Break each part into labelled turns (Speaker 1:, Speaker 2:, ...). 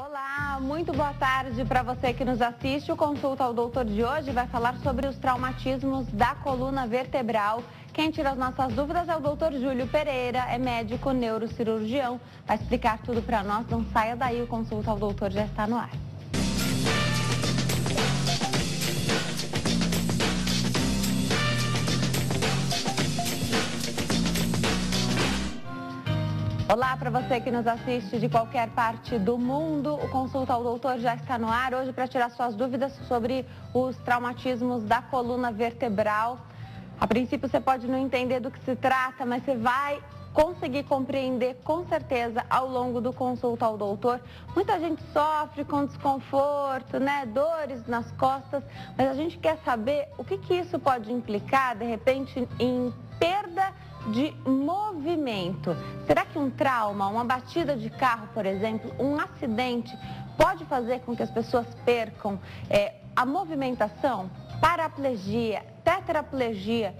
Speaker 1: Olá, muito boa tarde para você que nos assiste. O Consulta ao Doutor de hoje vai falar sobre os traumatismos da coluna vertebral. Quem tira as nossas dúvidas é o Dr. Júlio Pereira, é médico neurocirurgião. Vai explicar tudo para nós, não saia daí, o Consulta ao Doutor já está no ar. Olá para você que nos assiste de qualquer parte do mundo, o Consulta ao Doutor já está no ar hoje para tirar suas dúvidas sobre os traumatismos da coluna vertebral. A princípio você pode não entender do que se trata, mas você vai conseguir compreender com certeza ao longo do Consulta ao Doutor. Muita gente sofre com desconforto, né? Dores nas costas, mas a gente quer saber o que isso pode implicar, de repente, em perda de movimento. Será que um trauma, uma batida de carro, por exemplo, um acidente, pode fazer com que as pessoas percam a movimentação? Paraplegia, tetraplegia,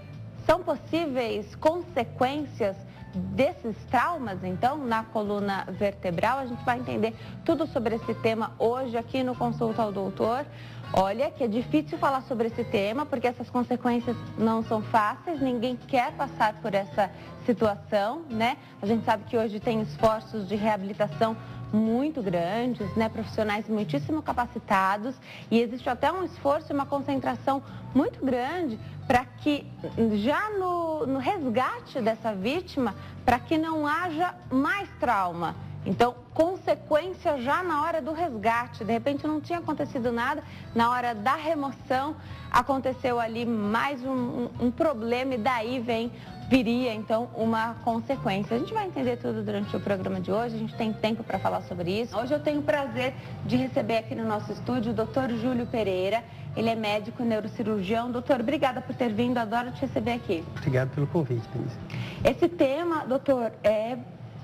Speaker 1: são possíveis consequências desses traumas, então, na coluna vertebral? A gente vai entender tudo sobre esse tema hoje aqui no Consulta ao Doutor. Olha que é difícil falar sobre esse tema, porque essas consequências não são fáceis, ninguém quer passar por essa situação, né? A gente sabe que hoje tem esforços de reabilitação muito grandes, né? Profissionais muitíssimo capacitados, e existe até um esforço e uma concentração muito grande para que já no resgate dessa vítima, para que não haja mais trauma. Então, consequência já na hora do resgate, de repente não tinha acontecido nada, na hora da remoção aconteceu ali mais um problema e daí viria então uma consequência. A gente vai entender tudo durante o programa de hoje, a gente tem tempo para falar sobre isso. Hoje eu tenho o prazer de receber aqui no nosso estúdio o Dr. Júlio Pereira, ele é médico neurocirurgião. Doutor, obrigada por ter vindo, adoro te receber aqui.
Speaker 2: Obrigado pelo convite, Denise.
Speaker 1: Esse tema, doutor, é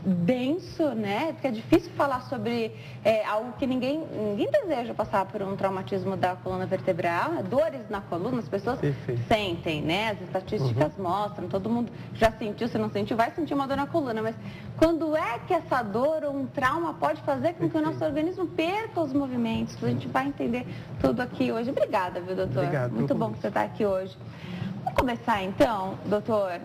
Speaker 1: denso, né? Porque é difícil falar sobre algo que ninguém deseja passar por um traumatismo da coluna vertebral, dores na coluna, as pessoas sentem, né? As estatísticas mostram, todo mundo já sentiu, se não sentiu, vai sentir uma dor na coluna, mas quando é que essa dor ou um trauma pode fazer com que o nosso organismo perca os movimentos? A gente vai entender tudo aqui hoje. Obrigada, viu, doutor?
Speaker 2: Obrigado.
Speaker 1: Muito bom que você está aqui hoje. Vamos começar então, doutor.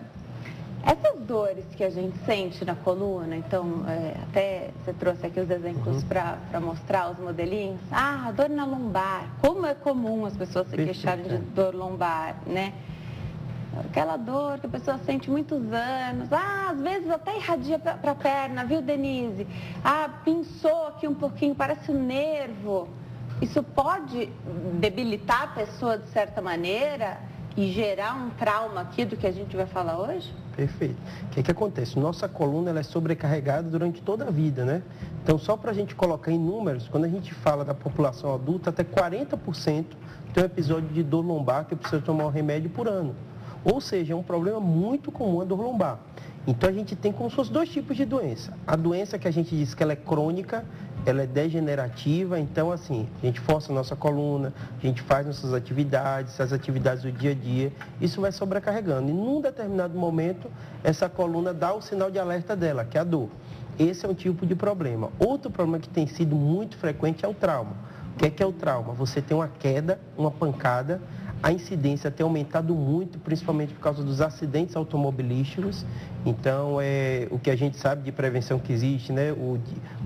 Speaker 1: Essas dores que a gente sente na coluna, então, até você trouxe aqui os exemplos para mostrar os modelinhos. Ah, dor na lombar. Como é comum as pessoas se queixarem de dor lombar, né? Aquela dor que a pessoa sente muitos anos. Ah, às vezes até irradia para a perna, viu, Denise? Ah, pinçou aqui um pouquinho, parece um nervo. Isso pode debilitar a pessoa de certa maneira e gerar um trauma aqui do que a gente vai falar hoje?
Speaker 2: Perfeito. O que acontece? Nossa coluna ela é sobrecarregada durante toda a vida, né? Então, só para a gente colocar em números, quando a gente fala da população adulta, até 40% tem um episódio de dor lombar que precisa tomar um remédio por ano. Ou seja, é um problema muito comum a dor lombar. Então, a gente tem como se fossem dois tipos de doença. A doença que a gente diz que ela é crônica, ela é degenerativa, então assim, a gente força a nossa coluna, a gente faz nossas atividades, as atividades do dia a dia, isso vai sobrecarregando. E num determinado momento, essa coluna dá o sinal de alerta dela, que é a dor. Esse é um tipo de problema. Outro problema que tem sido muito frequente é o trauma. O que é o trauma? Você tem uma queda, uma pancada, a incidência tem aumentado muito, principalmente por causa dos acidentes automobilísticos. Então, o que a gente sabe de prevenção que existe, né?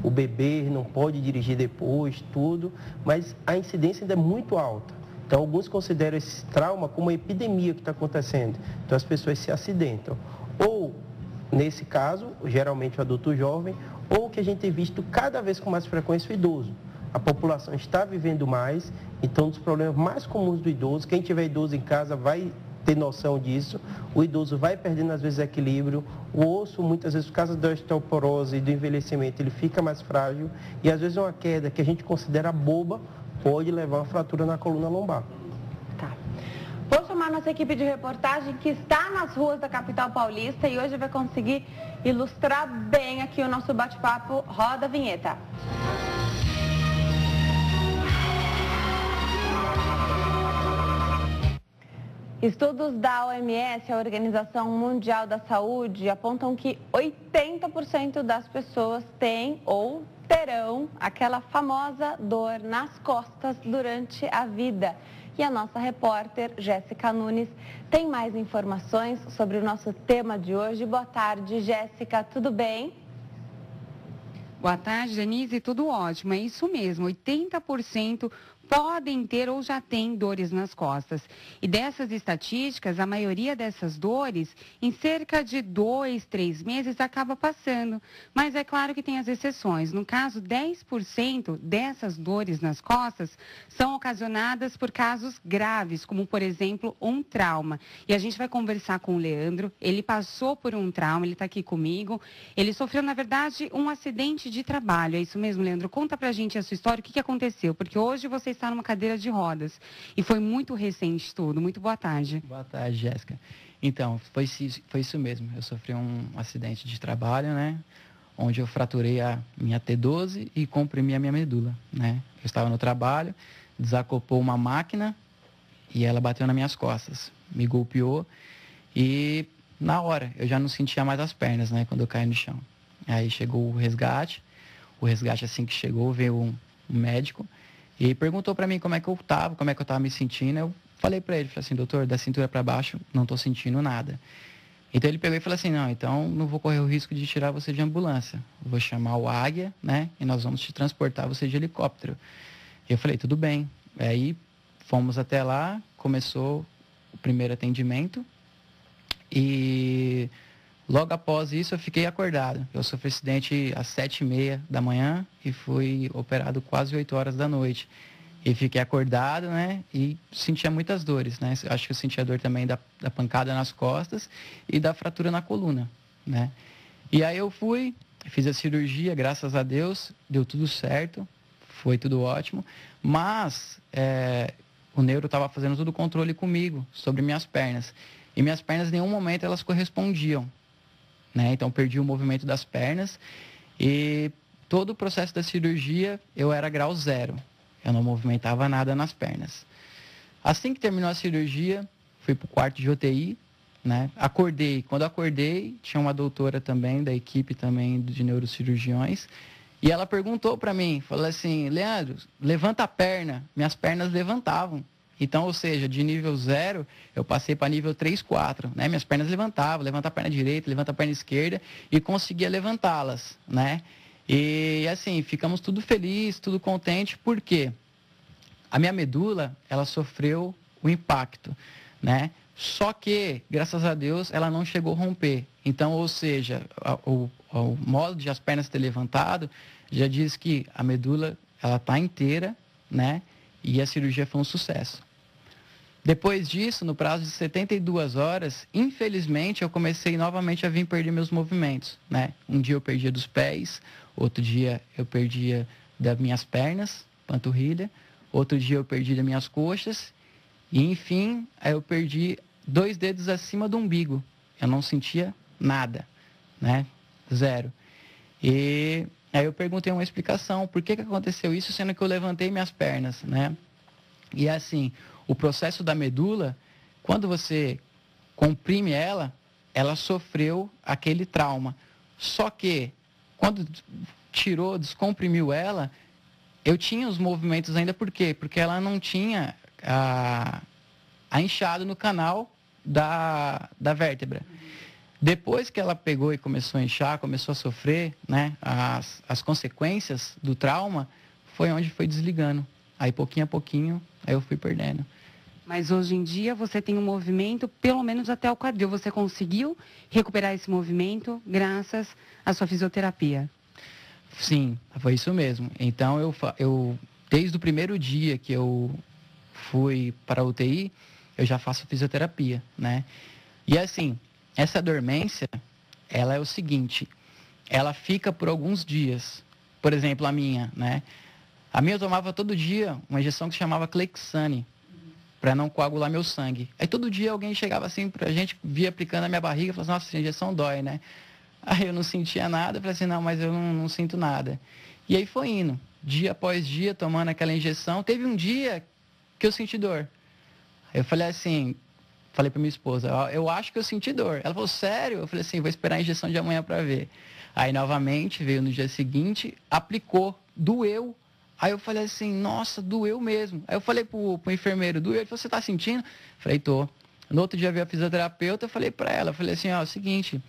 Speaker 2: O beber não pode dirigir depois, tudo, mas a incidência ainda é muito alta. Então, alguns consideram esse trauma como uma epidemia que está acontecendo. Então, as pessoas se acidentam. Ou, nesse caso, geralmente o adulto jovem, ou o que a gente tem visto cada vez com mais frequência, o idoso. A população está vivendo mais, então um dos problemas mais comuns do idoso, quem tiver idoso em casa vai ter noção disso, o idoso vai perdendo às vezes equilíbrio, o osso muitas vezes por causa da osteoporose e do envelhecimento ele fica mais frágil e às vezes uma queda que a gente considera boba pode levar a uma fratura na coluna lombar.
Speaker 1: Tá. Vou chamar nossa equipe de reportagem que está nas ruas da capital paulista e hoje vai conseguir ilustrar bem aqui o nosso bate-papo. Roda a vinheta. Estudos da OMS, a Organização Mundial da Saúde, apontam que 80% das pessoas têm ou terão aquela famosa dor nas costas durante a vida. E a nossa repórter, Jéssica Nunes, tem mais informações sobre o nosso tema de hoje. Boa tarde, Jéssica, tudo bem?
Speaker 3: Boa tarde, Denise, tudo ótimo, é isso mesmo, 80% podem ter ou já têm dores nas costas. E dessas estatísticas, a maioria dessas dores, em cerca de 2, 3 meses, acaba passando. Mas é claro que tem as exceções. No caso, 10% dessas dores nas costas são ocasionadas por casos graves, como, por exemplo, um trauma. E a gente vai conversar com o Leandro. Ele passou por um trauma, ele está aqui comigo. Ele sofreu, na verdade, um acidente de trabalho. É isso mesmo, Leandro? Conta pra gente a sua história, o que aconteceu. Porque hoje você está numa cadeira de rodas. E foi muito recente tudo. Muito boa tarde.
Speaker 4: Boa tarde, Jéssica. Então, foi isso mesmo. Eu sofri um acidente de trabalho, né? Onde eu fraturei a minha T12 e comprimi a minha medula, né? Eu estava no trabalho, desacoplou uma máquina e ela bateu nas minhas costas. Me golpeou e na hora eu já não sentia mais as pernas, né? Quando eu caí no chão. Aí chegou o resgate. O resgate, assim que chegou, veio um médico e perguntou para mim como é que eu estava me sentindo. Eu falei para ele, falei assim, doutor, da cintura para baixo não estou sentindo nada. Então ele pegou e falou assim, não, então não vou correr o risco de tirar você de ambulância. Vou chamar o Águia, né, e nós vamos te transportar você de helicóptero. Eu falei, tudo bem. Aí fomos até lá, começou o primeiro atendimento e logo após isso eu fiquei acordado. Eu sofri acidente às 7h30 da manhã e fui operado quase 8 horas da noite. E fiquei acordado, né? E sentia muitas dores, né? Acho que eu sentia dor também da pancada nas costas e da fratura na coluna, né? E aí eu fiz a cirurgia, graças a Deus, deu tudo certo, foi tudo ótimo. Mas o neuro estava fazendo todo o controle comigo sobre minhas pernas. E minhas pernas, em nenhum momento, elas correspondiam, né? Então, perdi o movimento das pernas e todo o processo da cirurgia eu era grau 0. Eu não movimentava nada nas pernas. Assim que terminou a cirurgia, fui para o quarto de UTI, né? Acordei. Quando acordei, tinha uma doutora também, da equipe também de neurocirurgiões, e ela perguntou para mim, falou assim, Leandro, levanta a perna. Minhas pernas levantavam. Então, ou seja, de nível 0, eu passei para nível 3, 4, né? Minhas pernas levantavam, levanta a perna direita, levanta a perna esquerda e conseguia levantá-las, né? E assim, ficamos tudo felizes, tudo contente, porque a minha medula, ela sofreu o impacto, né? Só que, graças a Deus, ela não chegou a romper. Então, ou seja, o modo de as pernas ter levantado já diz que a medula, ela está inteira, né? E a cirurgia foi um sucesso. Depois disso, no prazo de 72 horas, infelizmente, eu comecei novamente a vir perder meus movimentos, né? Um dia eu perdia dos pés, outro dia eu perdia das minhas pernas, panturrilha, outro dia eu perdi das minhas coxas, e enfim, aí eu perdi 2 dedos acima do umbigo. Eu não sentia nada, né? 0. E aí eu perguntei uma explicação, por que aconteceu isso, sendo que eu levantei minhas pernas, né? E assim, o processo da medula, quando você comprime ela, ela sofreu aquele trauma. Só que, quando descomprimiu ela, eu tinha os movimentos ainda, por quê? Porque ela não tinha a inchado no canal da vértebra. Depois que ela pegou e começou a inchar, começou a sofrer, né, as consequências do trauma, foi onde foi desligando. Aí, pouquinho a pouquinho, aí eu fui perdendo.
Speaker 3: Mas hoje em dia você tem um movimento, pelo menos até o quadril. Você conseguiu recuperar esse movimento graças à sua fisioterapia?
Speaker 4: Sim, foi isso mesmo. Então, eu desde o primeiro dia que eu fui para a UTI, eu já faço fisioterapia, né? E assim, essa dormência, ela é o seguinte, ela fica por alguns dias. Por exemplo, a minha, né? A minha eu tomava todo dia uma injeção que se chamava Clexane, para não coagular meu sangue. Aí todo dia alguém chegava assim pra gente, via aplicando na minha barriga, e falava assim, nossa, essa injeção dói, né? Aí eu não sentia nada, eu falei assim, não, mas eu não sinto nada. E aí foi indo, dia após dia, tomando aquela injeção. Teve um dia que eu senti dor. Aí eu falei assim, falei para minha esposa, eu acho que eu senti dor. Ela falou, sério? Eu falei assim, vou esperar a injeção de amanhã para ver. Aí, novamente, veio no dia seguinte, aplicou, doeu. Aí eu falei assim, nossa, doeu mesmo. Aí eu falei pro enfermeiro, doeu? Ele falou, você tá sentindo? Eu falei, tô. No outro dia veio a fisioterapeuta, eu falei para ela, eu falei assim, ó, é o seguinte,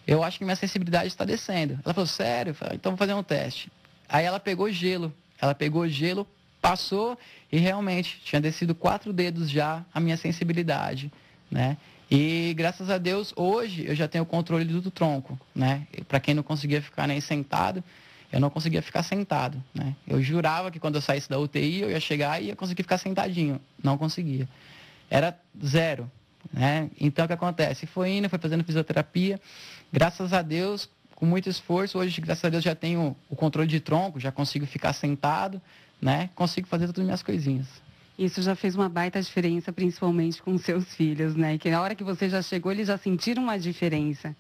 Speaker 4: eu acho que minha sensibilidade está descendo. Ela falou, sério? Eu falei, então vou fazer um teste. Aí ela pegou gelo, passou e realmente tinha descido 4 dedos já a minha sensibilidade, né? E graças a Deus, hoje eu já tenho o controle do tronco, né? Para quem não conseguia ficar nem sentado, eu não conseguia ficar sentado, né? Eu jurava que quando eu saísse da UTI, eu ia chegar e ia conseguir ficar sentadinho. Não conseguia. Era 0, né? Então, o que acontece? Foi fazendo fisioterapia. Graças a Deus, com muito esforço, hoje, graças a Deus, já tenho o controle de tronco, já consigo ficar sentado, né? Consigo fazer todas as minhas coisinhas.
Speaker 3: Isso já fez uma baita diferença, principalmente com seus filhos, né? Que na hora que você já chegou, eles já sentiram uma diferença.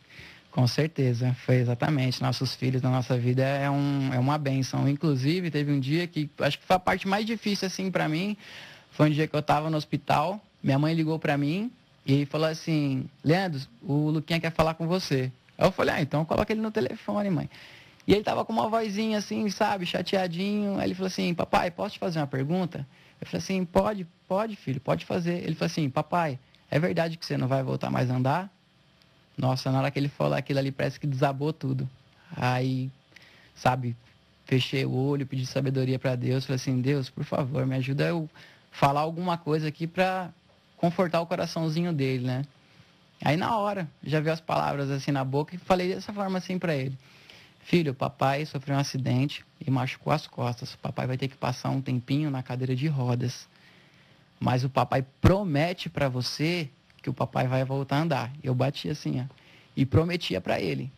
Speaker 4: Com certeza, foi exatamente. Nossos filhos na nossa vida é uma bênção. Inclusive, teve um dia que, acho que foi a parte mais difícil, assim, para mim, foi um dia que eu estava no hospital, minha mãe ligou para mim e falou assim, Leandro, o Luquinha quer falar com você. Aí eu falei, então coloca ele no telefone, mãe. E ele tava com uma vozinha assim, sabe, chateadinho. Aí ele falou assim, papai, posso te fazer uma pergunta? Eu falei assim, pode, filho, pode fazer. Ele falou assim, papai, é verdade que você não vai voltar mais a andar? Nossa, na hora que ele falou aquilo ali, parece que desabou tudo. Aí, sabe, fechei o olho, pedi sabedoria para Deus. Falei assim, Deus, por favor, me ajuda eu falar alguma coisa aqui para confortar o coraçãozinho dele, né? Aí na hora, já vi as palavras assim na boca e falei dessa forma assim para ele. Filho, papai sofreu um acidente e machucou as costas. O papai vai ter que passar um tempinho na cadeira de rodas. Mas o papai promete para você que o papai vai voltar a andar. Eu bati assim, ó, e prometia para ele.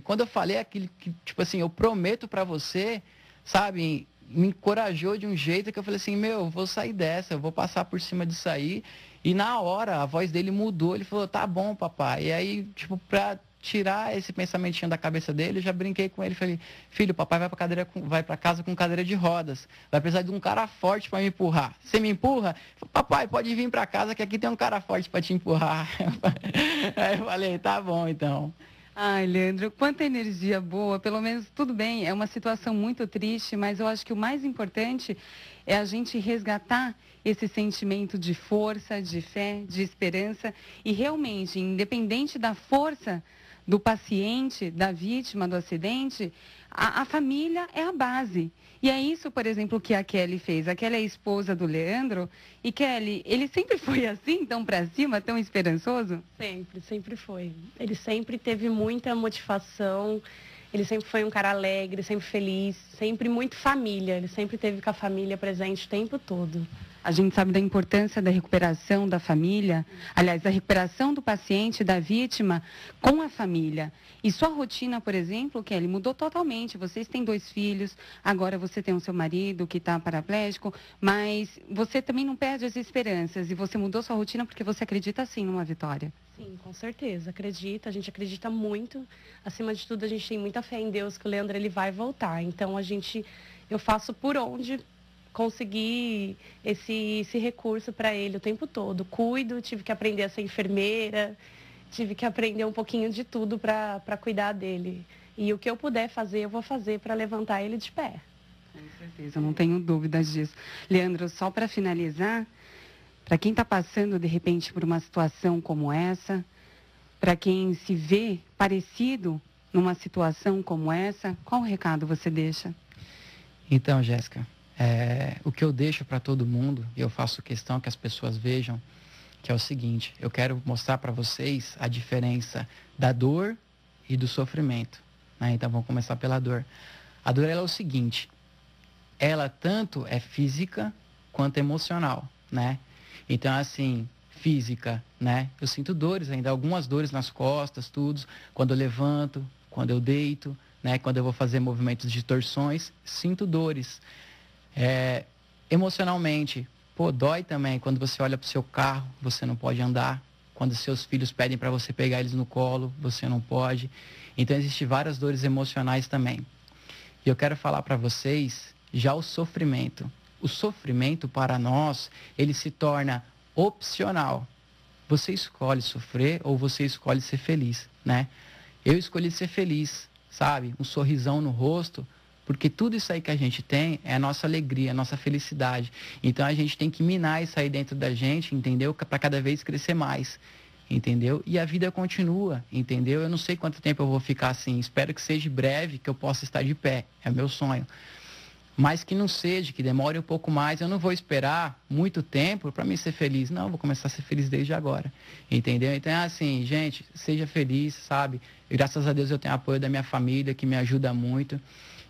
Speaker 4: Quando eu falei aquilo que, tipo assim, eu prometo para você, sabe, me encorajou de um jeito que eu falei assim, eu vou sair dessa, eu vou passar por cima disso aí. E na hora, a voz dele mudou, ele falou, tá bom, papai. E aí, tipo, pra tirar esse pensamentinho da cabeça dele, eu já brinquei com ele, falei, filho, papai vai para casa com cadeira de rodas, vai precisar de um cara forte para me empurrar. Você me empurra? Papai, pode vir para casa que aqui tem um cara forte para te empurrar. Aí eu falei, tá bom, então.
Speaker 3: Ai, Leandro, quanta energia boa, pelo menos tudo bem, é uma situação muito triste, mas eu acho que o mais importante é a gente resgatar esse sentimento de força, de fé, de esperança e realmente, independente da força do paciente, da vítima do acidente, a família é a base. E é isso, por exemplo, que a Kelly fez. A Kelly é a esposa do Leandro. E Kelly, ele sempre foi assim, tão pra cima, tão esperançoso?
Speaker 5: Sempre foi. Ele sempre teve muita motivação, ele sempre foi um cara alegre, sempre feliz, sempre muito família. Ele sempre teve com a família presente o tempo todo.
Speaker 3: A gente sabe da importância da recuperação da família, aliás, da recuperação do paciente, da vítima, com a família. E sua rotina, por exemplo, Kelly, mudou totalmente. Vocês têm 2 filhos, agora você tem o seu marido que está paraplégico, mas você também não perde as esperanças e você mudou sua rotina porque você acredita sim numa vitória.
Speaker 5: Sim, com certeza, a gente acredita muito. Acima de tudo, a gente tem muita fé em Deus que o Leandro ele vai voltar. Então, eu faço por onde conseguir esse recurso para ele o tempo todo. Cuido, tive que aprender a ser enfermeira, tive que aprender um pouquinho de tudo para cuidar dele. E o que eu puder fazer, eu vou fazer para levantar ele de pé.
Speaker 3: Com certeza, não tenho dúvidas disso. Leandro, só para finalizar, para quem está passando, de repente, por uma situação como essa, para quem se vê parecido numa situação como essa, qual o recado você deixa?
Speaker 4: Então, Jéssica, o que eu deixo para todo mundo, e eu faço questão que as pessoas vejam, que é o seguinte, eu quero mostrar para vocês a diferença da dor e do sofrimento, né? Então, vamos começar pela dor. A dor ela é o seguinte, ela tanto é física quanto emocional, né? Então, assim, física, né? Eu sinto dores ainda, algumas dores nas costas, tudo, quando eu levanto, quando eu deito, né? Quando eu vou fazer movimentos de torções, sinto dores. Emocionalmente, dói também quando você olha para o seu carro, você não pode andar. Quando seus filhos pedem para você pegar eles no colo, você não pode. Então, existem várias dores emocionais também. E eu quero falar para vocês já o sofrimento. O sofrimento para nós, ele se torna opcional. você escolhe sofrer ou você escolhe ser feliz, né? Eu escolhi ser feliz, sabe? Um sorrisão no rosto, porque tudo isso aí que a gente tem é a nossa alegria, a nossa felicidade. Então a gente tem que minar isso aí dentro da gente, entendeu? Para cada vez crescer mais, entendeu? E a vida continua, entendeu? Eu não sei quanto tempo eu vou ficar assim, espero que seja breve, que eu possa estar de pé, é o meu sonho. Mas que não seja, que demore um pouco mais. Eu não vou esperar muito tempo para mim ser feliz. Não, vou começar a ser feliz desde agora. Entendeu? Então, assim, gente, seja feliz, sabe? E, graças a Deus eu tenho apoio da minha família, que me ajuda muito.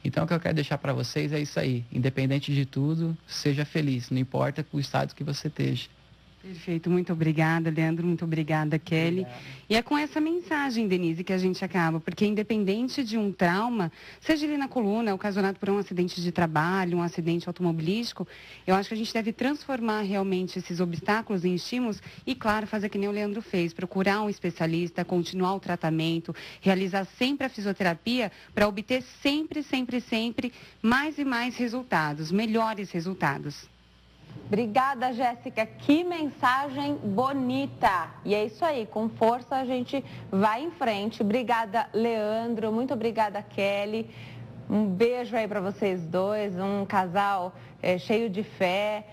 Speaker 4: Então, o que eu quero deixar para vocês é isso aí. Independente de tudo, seja feliz. Não importa o estado que você esteja.
Speaker 3: Perfeito, muito obrigada, Leandro, muito obrigada, Kelly.
Speaker 4: Obrigado.
Speaker 3: E é com essa mensagem, Denise, que a gente acaba, porque independente de um trauma, seja ele na coluna, ocasionado por um acidente de trabalho, um acidente automobilístico, eu acho que a gente deve transformar realmente esses obstáculos em estímulos e, claro, fazer que nem o Leandro fez, procurar um especialista, continuar o tratamento, realizar sempre a fisioterapia para obter sempre mais e mais resultados, melhores resultados.
Speaker 1: Obrigada, Jéssica. Que mensagem bonita. E é isso aí, com força a gente vai em frente. Obrigada, Leandro. Muito obrigada, Kelly. Um beijo aí para vocês dois, um casal cheio de fé.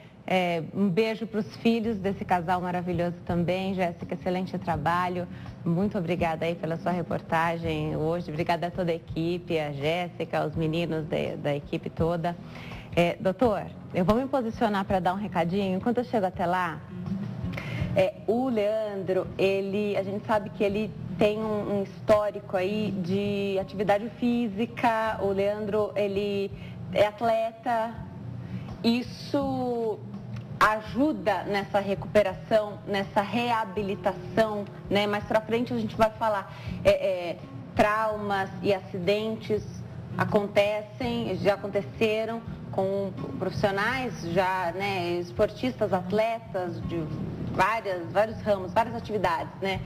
Speaker 1: Um beijo para os filhos desse casal maravilhoso também. Jéssica, excelente trabalho. Muito obrigada aí pela sua reportagem hoje. Obrigada a toda a equipe, a Jéssica, os meninos da equipe toda. Doutor, eu vou me posicionar para dar um recadinho. Enquanto eu chego até lá, o Leandro, a gente sabe que ele tem um histórico aí de atividade física. O Leandro, ele é atleta. Isso ajuda nessa recuperação, nessa reabilitação, né? Mais para frente a gente vai falar traumas e acidentes acontecem, já aconteceram com profissionais, já, né, esportistas, atletas de vários ramos, várias atividades, né?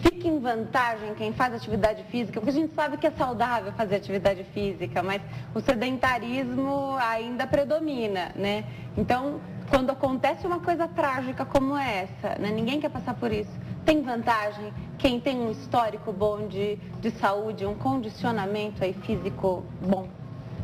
Speaker 1: Fica em vantagem quem faz atividade física, porque a gente sabe que é saudável fazer atividade física, mas o sedentarismo ainda predomina, né? Então, quando acontece uma coisa trágica como essa, né, ninguém quer passar por isso. Tem vantagem quem tem um histórico bom de saúde, um condicionamento aí físico bom.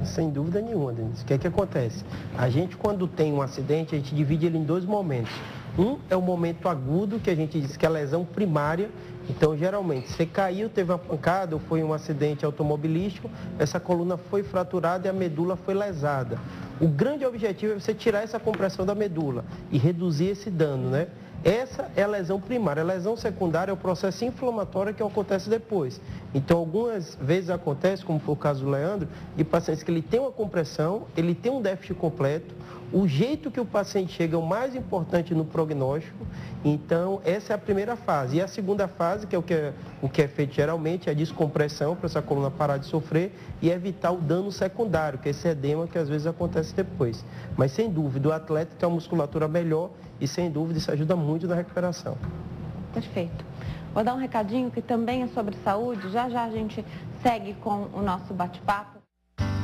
Speaker 2: Sem dúvida nenhuma, Denise. O que é que acontece? A gente, quando tem um acidente, a gente divide ele em dois momentos. Um é o momento agudo, que a gente diz que é a lesão primária. Então, geralmente, você caiu, teve uma pancada ou foi um acidente automobilístico, essa coluna foi fraturada e a medula foi lesada. O grande objetivo é você tirar essa compressão da medula e reduzir esse dano, né? Essa é a lesão primária. A lesão secundária é o processo inflamatório que acontece depois. Então, algumas vezes acontece, como foi o caso do Leandro, de pacientes que ele tem uma compressão, ele tem um déficit completo. O jeito que o paciente chega é o mais importante no prognóstico. Então, essa é a primeira fase. E a segunda fase, que é o que é feito geralmente, é a descompressão para essa coluna parar de sofrer e evitar o dano secundário, que é esse edema que às vezes acontece depois. Mas, sem dúvida, o atleta tem uma musculatura melhor e, sem dúvida, isso ajuda muito na recuperação.
Speaker 1: Perfeito. Vou dar um recadinho que também é sobre saúde. Já a gente segue com o nosso bate-papo.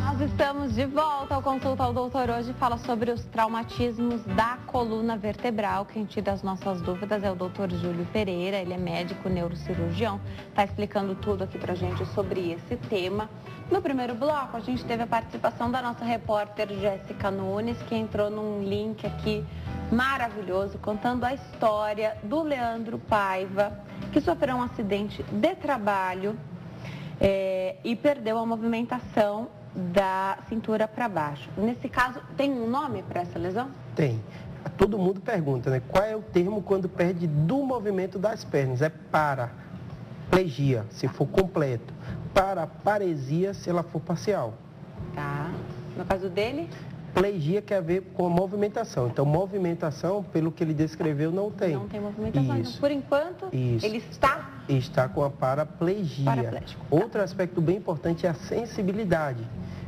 Speaker 1: Nós estamos de volta ao Consulta ao Doutor. Hoje fala sobre os traumatismos da coluna vertebral. Quem tira as nossas dúvidas é o doutor Júlio Pereira. Ele é médico neurocirurgião. Está explicando tudo aqui pra gente sobre esse tema. No primeiro bloco, a gente teve a participação da nossa repórter Jéssica Nunes, que entrou num link aqui maravilhoso, contando a história do Leandro Paiva, que sofreu um acidente de trabalho e perdeu a movimentação da cintura para baixo. Nesse caso, tem um nome para essa lesão?
Speaker 2: Tem. Todo mundo pergunta, né? Qual é o termo quando perde do movimento das pernas? É paraplegia, se for completo. Paraparesia, se ela for parcial.
Speaker 1: Tá. No caso dele?
Speaker 2: Plegia quer ver com a movimentação. Então, movimentação, pelo que ele descreveu, não tem.
Speaker 1: Não tem movimentação.
Speaker 2: Isso.
Speaker 1: Então, por enquanto,
Speaker 2: Isso.
Speaker 1: ele está
Speaker 2: com a paraplegia.
Speaker 1: Paraplégico.
Speaker 2: Outro aspecto bem importante é a sensibilidade.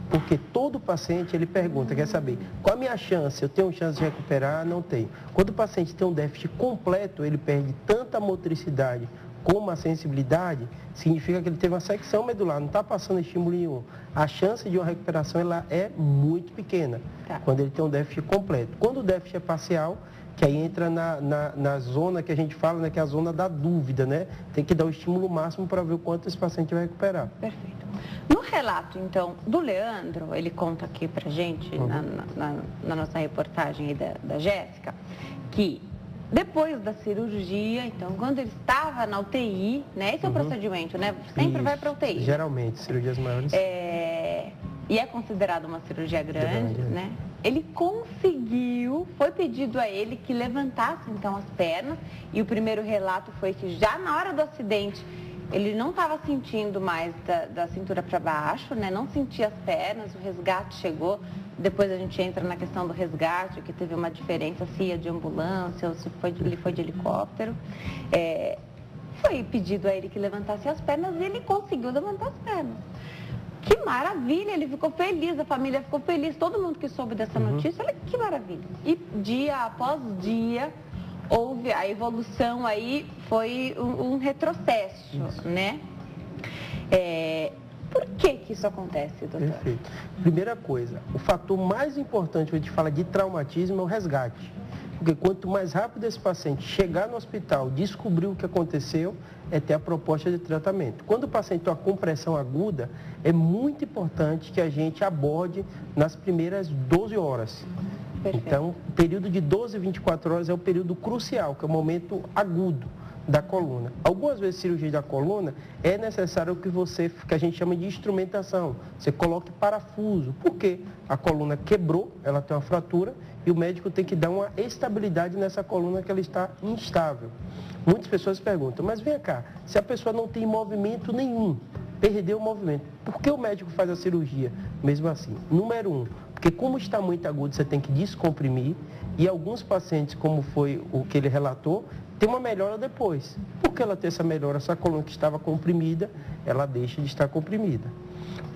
Speaker 2: Porque todo paciente, ele pergunta, quer saber, qual a minha chance? Eu tenho chance de recuperar? Não tenho. Quando o paciente tem um déficit completo, ele perde tanta motricidade como a sensibilidade, significa que ele teve uma secção medular, não está passando estímulo nenhum. A chance de uma recuperação ela é muito pequena, quando ele tem um déficit completo. Quando o déficit é parcial, que aí entra na zona que a gente fala, né, que é a zona da dúvida, né? Tem que dar o estímulo máximo para ver o quanto esse paciente vai recuperar.
Speaker 1: Perfeito. No relato, então, do Leandro, ele conta aqui pra gente, na nossa reportagem aí da Jéssica, que depois da cirurgia, então, quando ele estava na UTI, né? Esse é o procedimento, né? Sempre vai para UTI.
Speaker 2: Geralmente, cirurgias maiores.
Speaker 1: E é considerado uma cirurgia grande, né? Ele conseguiu, foi pedido a ele que levantasse, então, as pernas. E o primeiro relato foi que já na hora do acidente, ele não estava sentindo mais da cintura para baixo, né? Não sentia as pernas, o resgate chegou. Depois a gente entra na questão do resgate, que teve uma diferença se ia de ambulância ou se ele foi de helicóptero. Foi pedido a ele que levantasse as pernas e ele conseguiu levantar as pernas. Que maravilha, ele ficou feliz, a família ficou feliz, todo mundo que soube dessa notícia, olha que maravilha. E dia após dia, houve a evolução aí, foi um retrocesso, né? Por que isso acontece, doutor?
Speaker 2: Perfeito. Primeira coisa, o fator mais importante quando a gente fala de traumatismo é o resgate. Porque quanto mais rápido esse paciente chegar no hospital, descobrir o que aconteceu, é ter a proposta de tratamento. Quando o paciente tem uma compressão aguda, é muito importante que a gente aborde nas primeiras 12 horas. Perfeito. Então, o período de 12 a 24 horas é o período crucial, que é o momento agudo da coluna. Algumas vezes, cirurgia da coluna, é necessário que a gente chama de instrumentação. Você coloque parafuso. Por quê? A coluna quebrou, ela tem uma fratura, e o médico tem que dar uma estabilidade nessa coluna que ela está instável. Muitas pessoas perguntam, mas vem cá, se a pessoa não tem movimento nenhum, perdeu o movimento, por que o médico faz a cirurgia? Mesmo assim, número 1, porque como está muito agudo, você tem que descomprimir, e alguns pacientes, como foi o que ele relatou, tem uma melhora depois. Por que ela tem essa melhora? Essa coluna que estava comprimida, ela deixa de estar comprimida.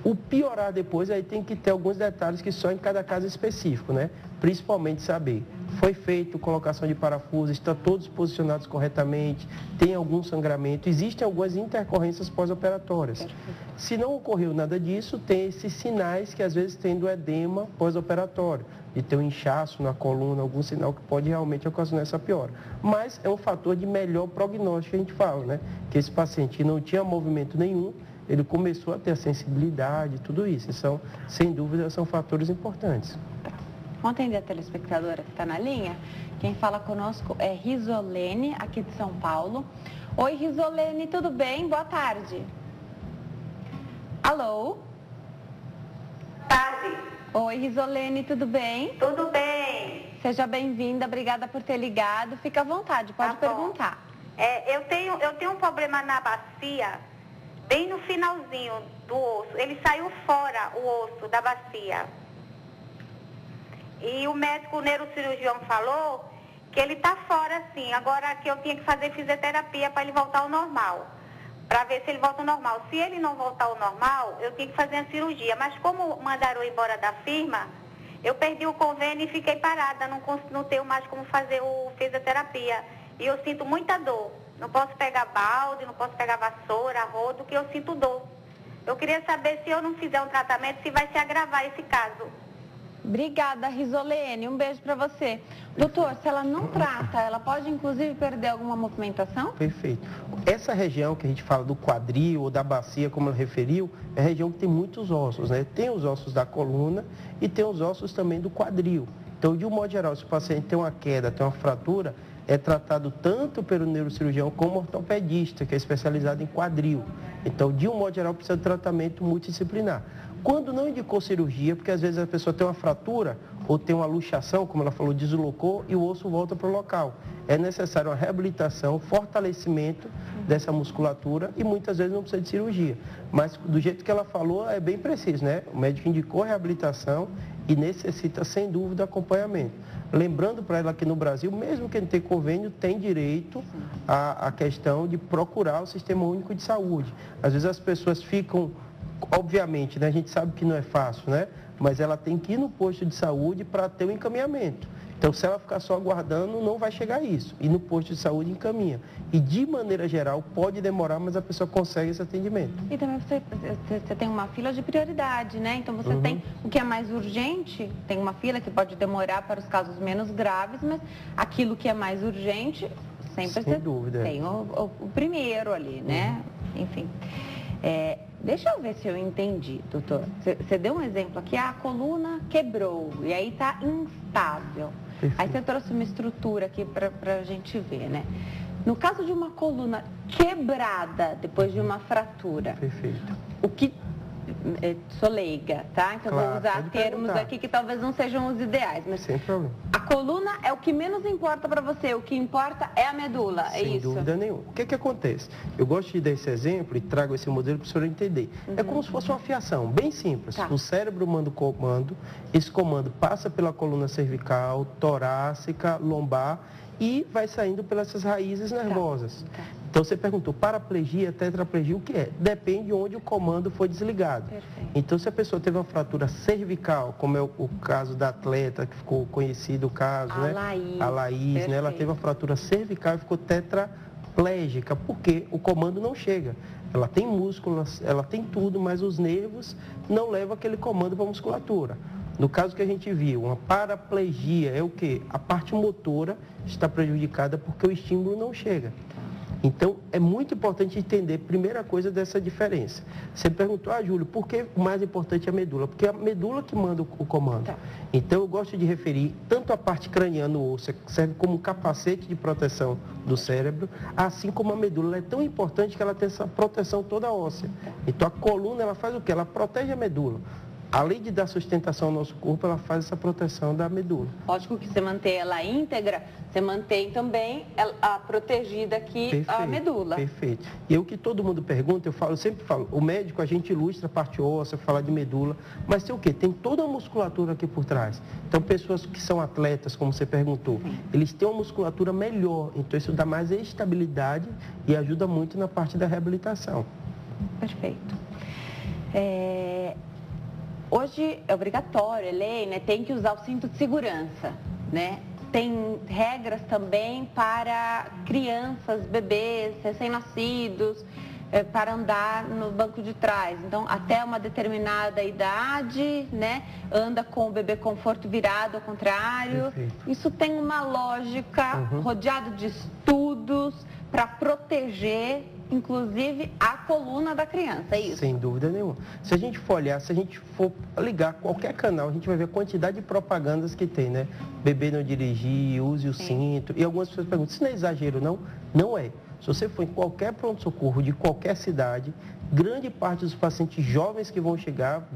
Speaker 2: O piorar depois, aí tem que ter alguns detalhes que só em cada caso específico, né? Principalmente saber, foi feito colocação de parafuso, estão todos posicionados corretamente, tem algum sangramento, existem algumas intercorrências pós-operatórias. Se não ocorreu nada disso, tem esses sinais que às vezes tem do edema pós-operatório, de ter um inchaço na coluna, algum sinal que pode realmente ocasionar essa piora. Mas é um fator de melhor prognóstico que a gente fala, né? Que esse paciente não tinha movimento nenhum, ele começou a ter a sensibilidade, tudo isso. Então, sem dúvida, são fatores importantes.
Speaker 1: Vamos atender a telespectadora que está na linha? Quem fala conosco é Risolene, aqui de São Paulo. Oi, Risolene, tudo bem? Boa tarde. Alô?
Speaker 6: Tarde.
Speaker 1: Oi, Risolene, tudo bem?
Speaker 6: Tudo bem.
Speaker 1: Seja bem-vinda, obrigada por ter ligado. Fica à vontade, pode perguntar.
Speaker 6: Eu tenho um problema na bacia, bem no finalzinho do osso. Ele saiu fora, o osso da bacia. E o médico, o neurocirurgião, falou que ele está fora, sim. Agora que eu tinha que fazer fisioterapia para ele voltar ao normal. Para ver se ele volta ao normal. Se ele não voltar ao normal, eu tinha que fazer a cirurgia. Mas como mandaram eu embora da firma, eu perdi o convênio e fiquei parada. Não tenho mais como fazer o fisioterapia. E eu sinto muita dor. Não posso pegar balde, não posso pegar vassoura, rodo, que eu sinto dor. Eu queria saber se eu não fizer um tratamento, se vai se agravar esse caso.
Speaker 1: Obrigada, Risolene. Um beijo para você. Doutor, se ela não trata, ela pode inclusive perder alguma movimentação?
Speaker 2: Perfeito. Essa região que a gente fala do quadril ou da bacia, como ela referiu, é a região que tem muitos ossos, né? Tem os ossos da coluna e tem os ossos também do quadril. Então, de um modo geral, se o paciente tem uma queda, tem uma fratura, é tratado tanto pelo neurocirurgião como ortopedista, que é especializado em quadril. Então, de um modo geral, precisa de tratamento multidisciplinar. Quando não indicou cirurgia, porque às vezes a pessoa tem uma fratura ou tem uma luxação, como ela falou, deslocou e o osso volta para o local. É necessário uma reabilitação, fortalecimento dessa musculatura e muitas vezes não precisa de cirurgia. Mas do jeito que ela falou, é bem preciso, né? O médico indicou reabilitação e necessita, sem dúvida, acompanhamento. Lembrando para ela que no Brasil, mesmo quem tem convênio, tem direito à questão de procurar o Sistema Único de Saúde. Às vezes as pessoas ficam, obviamente, né, a gente sabe que não é fácil, né? Mas ela tem que ir no posto de saúde para ter o encaminhamento. Então, se ela ficar só aguardando, não vai chegar a isso. E no posto de saúde encaminha. E, de maneira geral, pode demorar, mas a pessoa consegue esse atendimento.
Speaker 1: E também você tem uma fila de prioridade, né? Então, você tem o que é mais urgente, tem uma fila que pode demorar para os casos menos graves, mas aquilo que é mais urgente, sempre
Speaker 2: Sem dúvida.
Speaker 1: Tem o primeiro ali, né? Enfim. Deixa eu ver se eu entendi, doutor. Você deu um exemplo aqui, a coluna quebrou e aí está instável.
Speaker 2: Perfeito.
Speaker 1: Aí você trouxe uma estrutura aqui para a gente ver, né? No caso de uma coluna quebrada depois de uma fratura,
Speaker 2: Perfeito.
Speaker 1: o que... Sou leiga, tá? Então
Speaker 2: Claro,
Speaker 1: vou usar
Speaker 2: pode
Speaker 1: termos
Speaker 2: perguntar.
Speaker 1: aqui que talvez não sejam os ideais, mas
Speaker 2: Sem problema.
Speaker 1: a coluna é o que menos importa para você, o que importa é a medula, é
Speaker 2: Sem
Speaker 1: isso?
Speaker 2: dúvida nenhuma. O que acontece? Eu gosto de dar esse exemplo e trago esse modelo para o senhor entender. É como se fosse uma fiação, bem simples.
Speaker 1: Tá.
Speaker 2: O cérebro manda o comando, esse comando passa pela coluna cervical, torácica, lombar e vai saindo pelas essas raízes nervosas.
Speaker 1: Tá.
Speaker 2: Então, você perguntou, paraplegia, tetraplegia, o que é? Depende de onde o comando foi desligado.
Speaker 1: Perfeito.
Speaker 2: Então, se a pessoa teve uma fratura cervical, como é o caso da atleta, que ficou conhecido o caso, né? A Laís, né? Ela teve uma fratura cervical e ficou tetraplégica, porque o comando não chega. Ela tem músculo, ela tem tudo, mas os nervos não levam aquele comando para a musculatura. No caso que a gente viu, uma paraplegia é o quê? A parte motora está prejudicada porque o estímulo não chega. Então, é muito importante entender, primeira coisa, dessa diferença. Você perguntou, Júlio, por que o mais importante é a medula? Porque é a medula que manda o comando.
Speaker 1: Tá.
Speaker 2: Então, eu gosto de referir tanto a parte craniana ou osso, que serve como um capacete de proteção do cérebro, assim como a medula. Ela é tão importante que ela tem essa proteção toda óssea. Então, a coluna, ela faz o quê? Ela protege a medula. Além de dar sustentação ao nosso corpo, ela faz essa proteção da medula.
Speaker 1: Lógico que você mantém ela íntegra, você mantém também a protegida aqui,
Speaker 2: Perfeito,
Speaker 1: a medula.
Speaker 2: Perfeito. E o que todo mundo pergunta, eu sempre falo, o médico, a gente ilustra a parte óssea, fala de medula, mas tem o quê? Tem toda a musculatura aqui por trás. Então, pessoas que são atletas, como você perguntou, eles têm uma musculatura melhor, então isso dá mais estabilidade e ajuda muito na parte da reabilitação.
Speaker 1: Perfeito. Hoje é obrigatório, é lei, né? Tem que usar o cinto de segurança, né? Tem regras também para crianças, bebês, recém-nascidos, para andar no banco de trás. Então, até uma determinada idade, né? Anda com o bebê conforto virado ao contrário.
Speaker 2: Perfeito.
Speaker 1: Isso tem uma lógica rodeada de estudos para proteger, inclusive, a coluna da criança, é isso?
Speaker 2: Sem dúvida nenhuma. Se a gente for olhar, se a gente for ligar qualquer canal, a gente vai ver a quantidade de propagandas que tem, né? Bebê não dirigir, use o cinto. E algumas pessoas perguntam, isso não é exagero, não? Não é. Se você for em qualquer pronto-socorro de qualquer cidade, grande parte dos pacientes jovens que vão chegar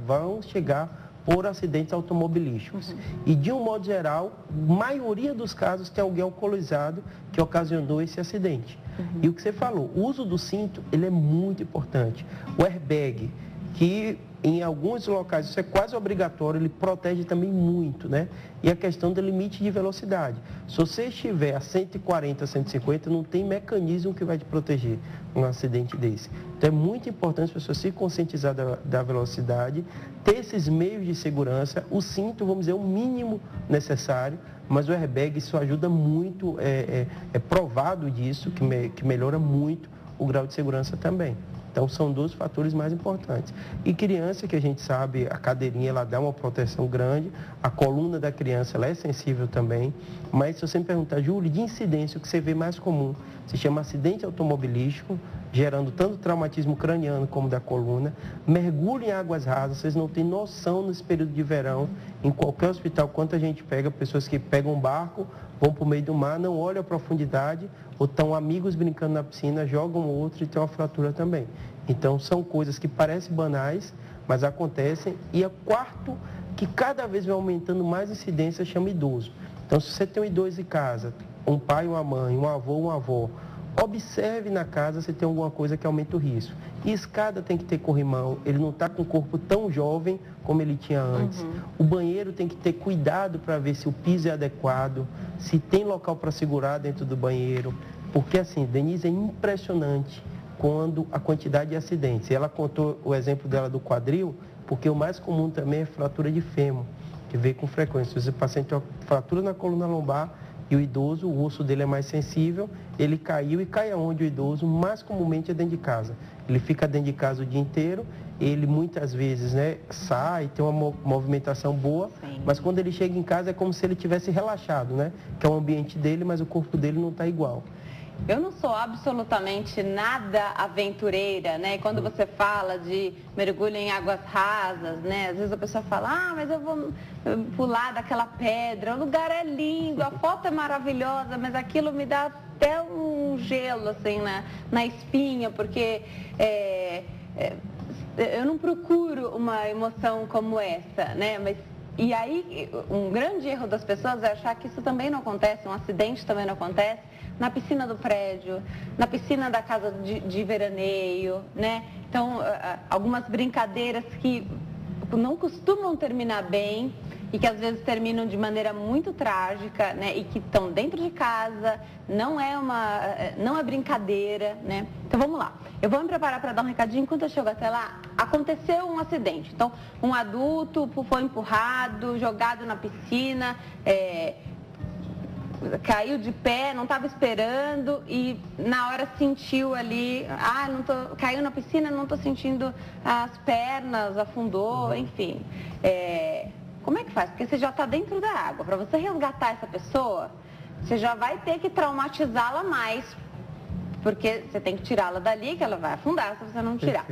Speaker 2: por acidentes automobilísticos. E, de um modo geral, a maioria dos casos tem alguém alcoolizado que ocasionou esse acidente. E o que você falou, o uso do cinto, ele é muito importante. O airbag, que em alguns locais isso é quase obrigatório, ele protege também muito, né? E a questão do limite de velocidade. Se você estiver a 140, 150, não tem mecanismo que vai te proteger um acidente desse. Então é muito importante as pessoas se conscientizar da velocidade, ter esses meios de segurança, o cinto, vamos dizer, o mínimo necessário, mas o airbag, isso ajuda muito, é provado disso, que melhora muito o grau de segurança também. Então, são dois fatores mais importantes. E criança, que a gente sabe, a cadeirinha, ela dá uma proteção grande, a coluna da criança, ela é sensível também. Mas, se você me perguntar, Júlio, de incidência, o que você vê mais comum, se chama acidente automobilístico, gerando tanto traumatismo craniano como da coluna. Mergulho em águas rasas, vocês não têm noção nesse período de verão, em qualquer hospital, quanto a gente pega, pessoas que pegam um barco, vão para o meio do mar, não olham a profundidade, ou estão amigos brincando na piscina, jogam outro e tem uma fratura também. Então, são coisas que parecem banais, mas acontecem. E o quarto, que cada vez vai aumentando mais incidência, chama idoso. Então, se você tem um idoso em casa, um pai, uma mãe, um avô, uma avó, observe na casa se tem alguma coisa que aumenta o risco. E escada tem que ter corrimão, ele não está com o corpo tão jovem como ele tinha antes. O banheiro tem que ter cuidado para ver se o piso é adequado, se tem local para segurar dentro do banheiro. Porque assim, Denise, é impressionante quando a quantidade de acidentes. E ela contou o exemplo dela do quadril, porque o mais comum também é fratura de fêmur, que gente vê com frequência. Se o paciente tem uma fratura na coluna lombar e o idoso, o osso dele é mais sensível, ele caiu e cai aonde o idoso mais comumente é dentro de casa. Ele fica dentro de casa o dia inteiro, ele muitas vezes, né, sai, tem uma movimentação boa, sim, mas quando ele chega em casa é como se ele tivesse relaxado, né? Que é o ambiente dele, mas o corpo dele não está igual.
Speaker 1: Eu não sou absolutamente nada aventureira, né? Quando você fala de mergulho em águas rasas, né? Às vezes a pessoa fala, mas eu vou pular daquela pedra, o lugar é lindo, a foto é maravilhosa, mas aquilo me dá até um gelo, assim, na espinha, porque eu não procuro uma emoção como essa, né? E aí, um grande erro das pessoas é achar que isso também não acontece, um acidente também não acontece na piscina do prédio, na piscina da casa de veraneio, né? Então, algumas brincadeiras que não costumam terminar bem e que às vezes terminam de maneira muito trágica, né? E que estão dentro de casa, não é brincadeira, né? Então, vamos lá. Eu vou me preparar para dar um recadinho. Enquanto eu chego até lá, aconteceu um acidente. Então, um adulto foi empurrado, jogado na piscina, caiu de pé, não estava esperando e na hora sentiu ali, caiu na piscina, não estou sentindo as pernas, afundou, enfim. Como é que faz? Porque você já está dentro da água. Para você resgatar essa pessoa, você já vai ter que traumatizá-la mais, porque você tem que tirá-la dali, que ela vai afundar se você não tirar.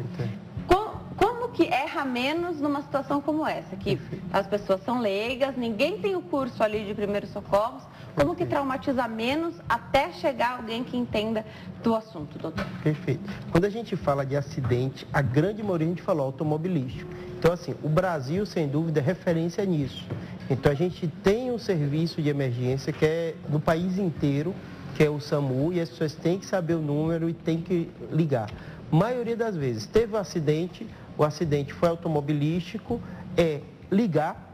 Speaker 1: Como que erra menos numa situação como essa? Que as pessoas são leigas, ninguém tem o curso ali de primeiros socorros. Como que traumatiza menos até chegar alguém que entenda do assunto, doutor?
Speaker 2: Perfeito. Quando a gente fala de acidente, a grande maioria a gente falou automobilístico. Então, assim, o Brasil, sem dúvida, é referência nisso. Então, a gente tem um serviço de emergência que é no país inteiro, que é o SAMU, e as pessoas têm que saber o número e têm que ligar. Maioria das vezes, teve um acidente, o acidente foi automobilístico, ligar,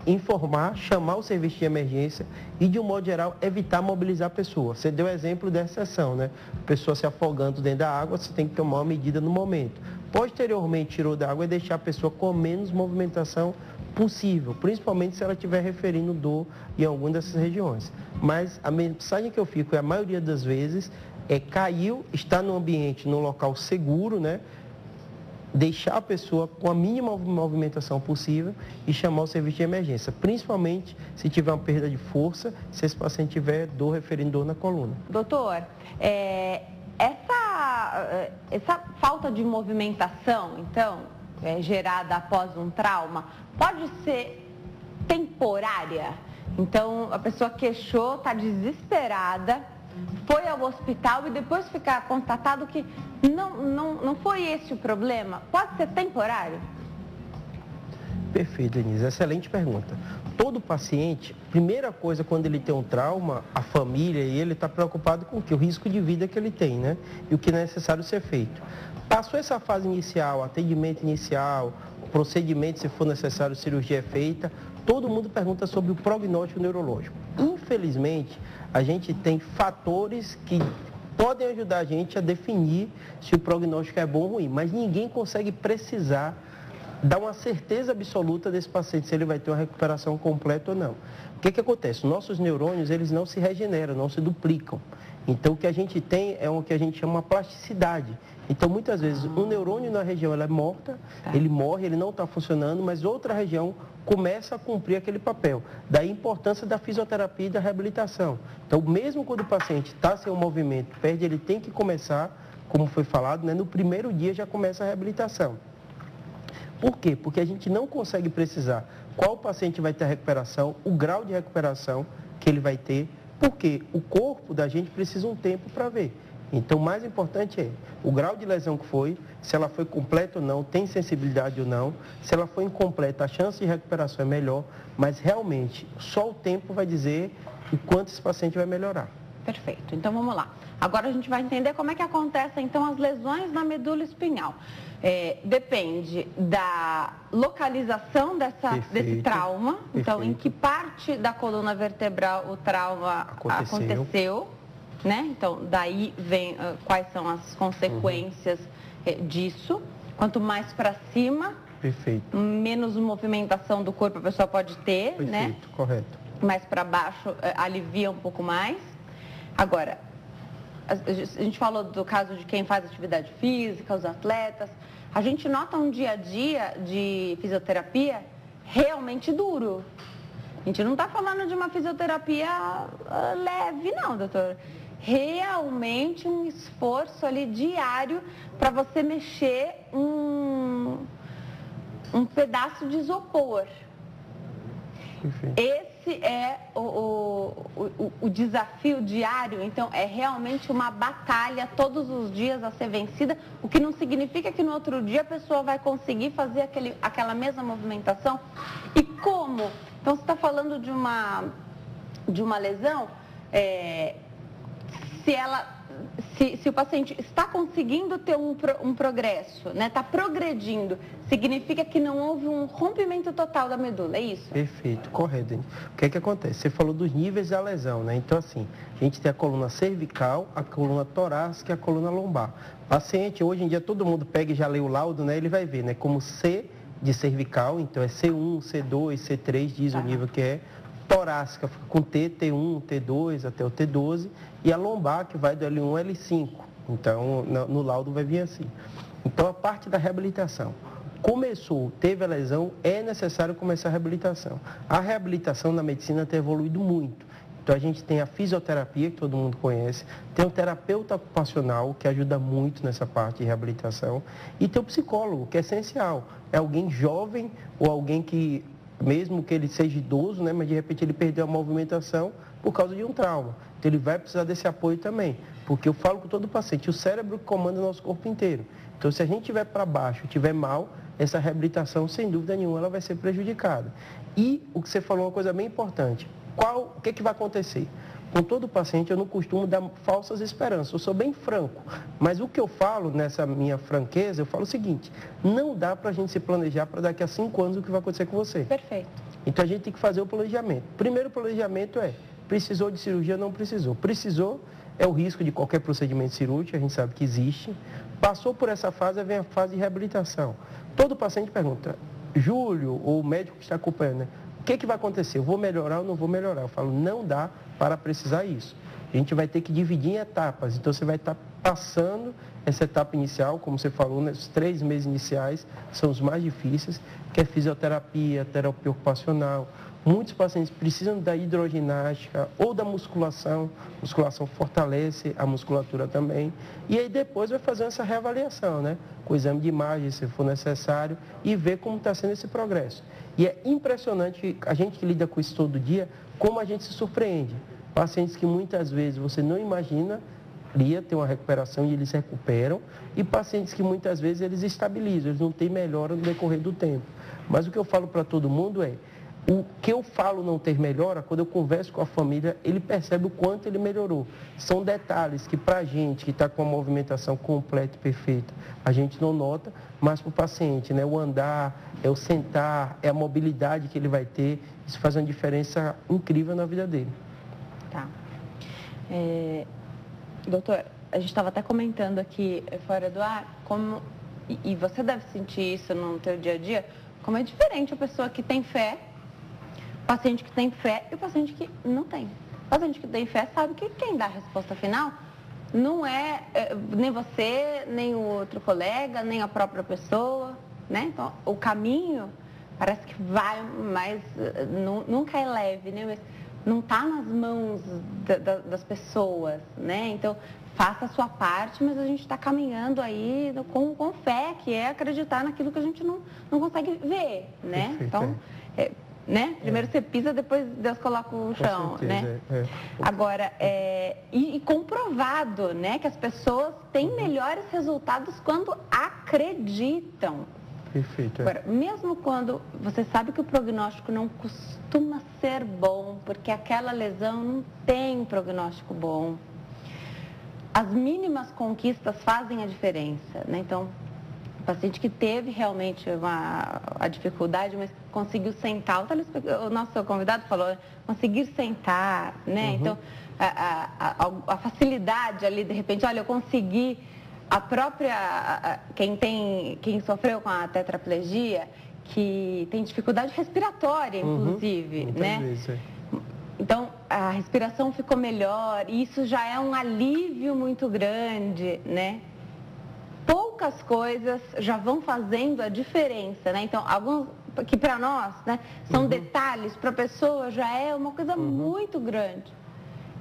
Speaker 2: informar, chamar o serviço de emergência e, de um modo geral, evitar mobilizar a pessoa. Você deu o exemplo dessa sessão, né? A pessoa se afogando dentro da água, você tem que tomar uma medida no momento. Posteriormente, tirou da água e deixar a pessoa com menos movimentação possível, principalmente se ela estiver referindo dor em alguma dessas regiões. Mas a mensagem que eu fico a maioria das vezes, caiu, está no ambiente, num local seguro, né? Deixar a pessoa com a mínima movimentação possível e chamar o serviço de emergência, principalmente se tiver uma perda de força, se esse paciente tiver dor, referindo dor na coluna.
Speaker 1: Doutor, essa falta de movimentação, então, gerada após um trauma, pode ser temporária? Então, a pessoa queixou, está desesperada, foi ao hospital e depois ficar constatado que não foi esse o problema. Pode ser temporário?
Speaker 2: Perfeito, Denise. Excelente pergunta. Todo paciente, primeira coisa, quando ele tem um trauma, a família e ele está preocupado com o quê? O risco de vida que ele tem, né? E o que é necessário ser feito. Passou essa fase inicial, atendimento inicial, procedimento, se for necessário, cirurgia é feita, todo mundo pergunta sobre o prognóstico neurológico. Infelizmente, a gente tem fatores que podem ajudar a gente a definir se o prognóstico é bom ou ruim, mas ninguém consegue precisar, dar uma certeza absoluta desse paciente, se ele vai ter uma recuperação completa ou não. O que acontece? Nossos neurônios, eles não se regeneram, não se duplicam. Então, o que a gente tem é o que a gente chama uma plasticidade. Então, muitas vezes, um neurônio na região ela é morta, ele morre, ele não está funcionando, mas outra região começa a cumprir aquele papel. Daí a importância da fisioterapia e da reabilitação. Então, mesmo quando o paciente está sem um movimento, perde, ele tem que começar, como foi falado, né, no primeiro dia já começa a reabilitação. Por quê? Porque a gente não consegue precisar qual paciente vai ter a recuperação, o grau de recuperação que ele vai ter, porque o corpo da gente precisa um tempo para ver. Então, o mais importante é o grau de lesão que foi, se ela foi completa ou não, tem sensibilidade ou não. Se ela foi incompleta, a chance de recuperação é melhor, mas realmente só o tempo vai dizer o quanto esse paciente vai melhorar.
Speaker 1: Perfeito. Então, vamos lá. Agora a gente vai entender como é que acontecem, então, as lesões na medula espinhal. Depende da localização desse trauma. Perfeito. Então, em que parte da coluna vertebral o trauma aconteceu, né? Então, daí vem quais são as consequências disso. Quanto mais para cima,
Speaker 2: Perfeito.
Speaker 1: Menos movimentação do corpo a pessoa pode ter,
Speaker 2: Perfeito,
Speaker 1: né?
Speaker 2: Correto.
Speaker 1: Mais para baixo alivia um pouco mais. Agora, a gente falou do caso de quem faz atividade física, os atletas. A gente nota um dia a dia de fisioterapia realmente duro. A gente não está falando de uma fisioterapia leve, não, doutor. Realmente um esforço ali diário para você mexer um pedaço de isopor.
Speaker 2: Perfeito.
Speaker 1: Esse é o desafio diário, então é realmente uma batalha todos os dias a ser vencida, o que não significa que no outro dia a pessoa vai conseguir fazer aquela mesma movimentação. E como? Então você está falando de uma lesão, se o paciente está conseguindo ter um progresso, né, está progredindo, significa que não houve um rompimento total da medula, é isso?
Speaker 2: Perfeito, correto. O que é que acontece? Você falou dos níveis da lesão, né? Então, assim, a gente tem a coluna cervical, a coluna torácica e a coluna lombar. Paciente, hoje em dia, todo mundo pega e já lê o laudo, né? Ele vai ver, né? Como C de cervical, então é C1, C2, C3, diz o nível que é. Torácica fica com T, T1, T2 até o T12 e a lombar que vai do L1 ao L5. Então, no laudo vai vir assim. Então, a parte da reabilitação. Começou, teve a lesão, é necessário começar a reabilitação. A reabilitação na medicina tem evoluído muito. Então, a gente tem a fisioterapia, que todo mundo conhece, tem o terapeuta ocupacional, que ajuda muito nessa parte de reabilitação, e tem o psicólogo, que é essencial. É alguém jovem ou alguém que, mesmo que ele seja idoso, né, mas de repente ele perdeu a movimentação por causa de um trauma. Então ele vai precisar desse apoio também, porque eu falo com todo paciente, o cérebro comanda o nosso corpo inteiro. Então se a gente estiver para baixo, estiver mal, essa reabilitação, sem dúvida nenhuma, ela vai ser prejudicada. E o que você falou é uma coisa bem importante. O que vai acontecer? Com todo paciente eu não costumo dar falsas esperanças, eu sou bem franco. Mas o que eu falo nessa minha franqueza, eu falo o seguinte, não dá para a gente se planejar para daqui a 5 anos o que vai acontecer com você.
Speaker 1: Perfeito.
Speaker 2: Então a gente tem que fazer o planejamento. Primeiro planejamento é, precisou de cirurgia, não precisou. Precisou, é o risco de qualquer procedimento cirúrgico, a gente sabe que existe. Passou por essa fase, vem a fase de reabilitação. Todo paciente pergunta, Júlio, ou o médico que está acompanhando, né? O que vai acontecer? Eu vou melhorar ou não vou melhorar? Eu falo, não dá para precisar isso. A gente vai ter que dividir em etapas. Então, você vai estar passando essa etapa inicial, como você falou, né? Os 3 meses iniciais são os mais difíceis, que é fisioterapia, terapia ocupacional. Muitos pacientes precisam da hidroginástica ou da musculação. A musculação fortalece a musculatura também. E aí depois vai fazer essa reavaliação, né? Com o exame de imagem, se for necessário, e ver como está sendo esse progresso. E é impressionante, a gente que lida com isso todo dia, como a gente se surpreende. Pacientes que muitas vezes você não imagina ter uma recuperação e eles recuperam, e pacientes que muitas vezes eles estabilizam, eles não têm melhora no decorrer do tempo. Mas o que eu falo para todo mundo é, o que eu falo não ter melhora, quando eu converso com a família, ele percebe o quanto ele melhorou. São detalhes que para a gente que está com a movimentação completa e perfeita, a gente não nota, mas para o paciente, né? O andar, é o sentar, é a mobilidade que ele vai ter, isso faz uma diferença incrível na vida dele.
Speaker 1: Tá. Doutor, a gente estava até comentando aqui fora do ar, como, e você deve sentir isso no teu dia a dia, como é diferente a pessoa que tem fé, o paciente que tem fé e o paciente que não tem. O paciente que tem fé sabe que quem dá a resposta final não é nem você, nem o outro colega, nem a própria pessoa, né? Então, o caminho parece que vai, mas nunca é leve, né? Mas não está nas mãos das pessoas, né? Então, faça a sua parte, mas a gente está caminhando aí com fé, que é acreditar naquilo que a gente não consegue ver, né?
Speaker 2: Perfeito,
Speaker 1: então, né? Primeiro você pisa, depois Deus coloca o chão,
Speaker 2: certeza,
Speaker 1: né? Agora, e comprovado, né? Que as pessoas têm melhores resultados quando acreditam.
Speaker 2: Perfeito.
Speaker 1: Agora, mesmo quando você sabe que o prognóstico não costuma ser bom, porque aquela lesão não tem um prognóstico bom, as mínimas conquistas fazem a diferença, né? Então, o paciente que teve realmente a dificuldade, mas conseguiu sentar, o nosso convidado falou, conseguir sentar, né? Então, a facilidade ali, de repente, olha, eu consegui a própria, quem sofreu com a tetraplegia, que tem dificuldade respiratória, inclusive, né?
Speaker 2: Vezes, é.
Speaker 1: Então, a respiração ficou melhor, e isso já é um alívio muito grande, né? Poucas coisas já vão fazendo a diferença, né? Então, alguns que para nós, né, são detalhes, para a pessoa já é uma coisa muito grande.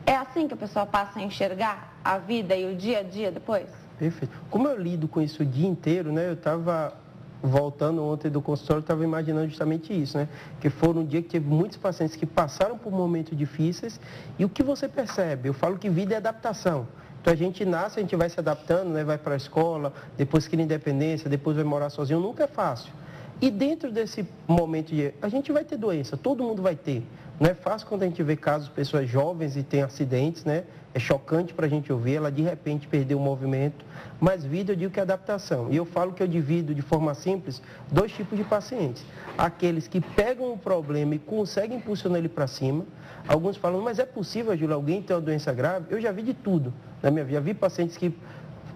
Speaker 1: É assim que a pessoa passa a enxergar a vida e o dia a dia depois?
Speaker 2: Perfeito. Como eu lido com isso o dia inteiro, né? Eu estava voltando ontem do consultório, estava imaginando justamente isso, né? Que foram um dia que teve muitos pacientes que passaram por momentos difíceis e o que você percebe? Eu falo que vida é adaptação. Então a gente nasce, a gente vai se adaptando, né? Vai para a escola, depois cria independência, depois vai morar sozinho, nunca é fácil. E dentro desse momento a gente vai ter doença, todo mundo vai ter. Não é fácil quando a gente vê casos de pessoas jovens e tem acidentes, né? É chocante para a gente ouvir, ela de repente perdeu o movimento. Mas vida eu digo que é adaptação. E eu falo que eu divido de forma simples 2 tipos de pacientes. Aqueles que pegam o problema e conseguem impulsionar ele para cima. Alguns falam, mas é possível, Júlia, alguém ter uma doença grave? Eu já vi de tudo na minha vida. Já vi pacientes que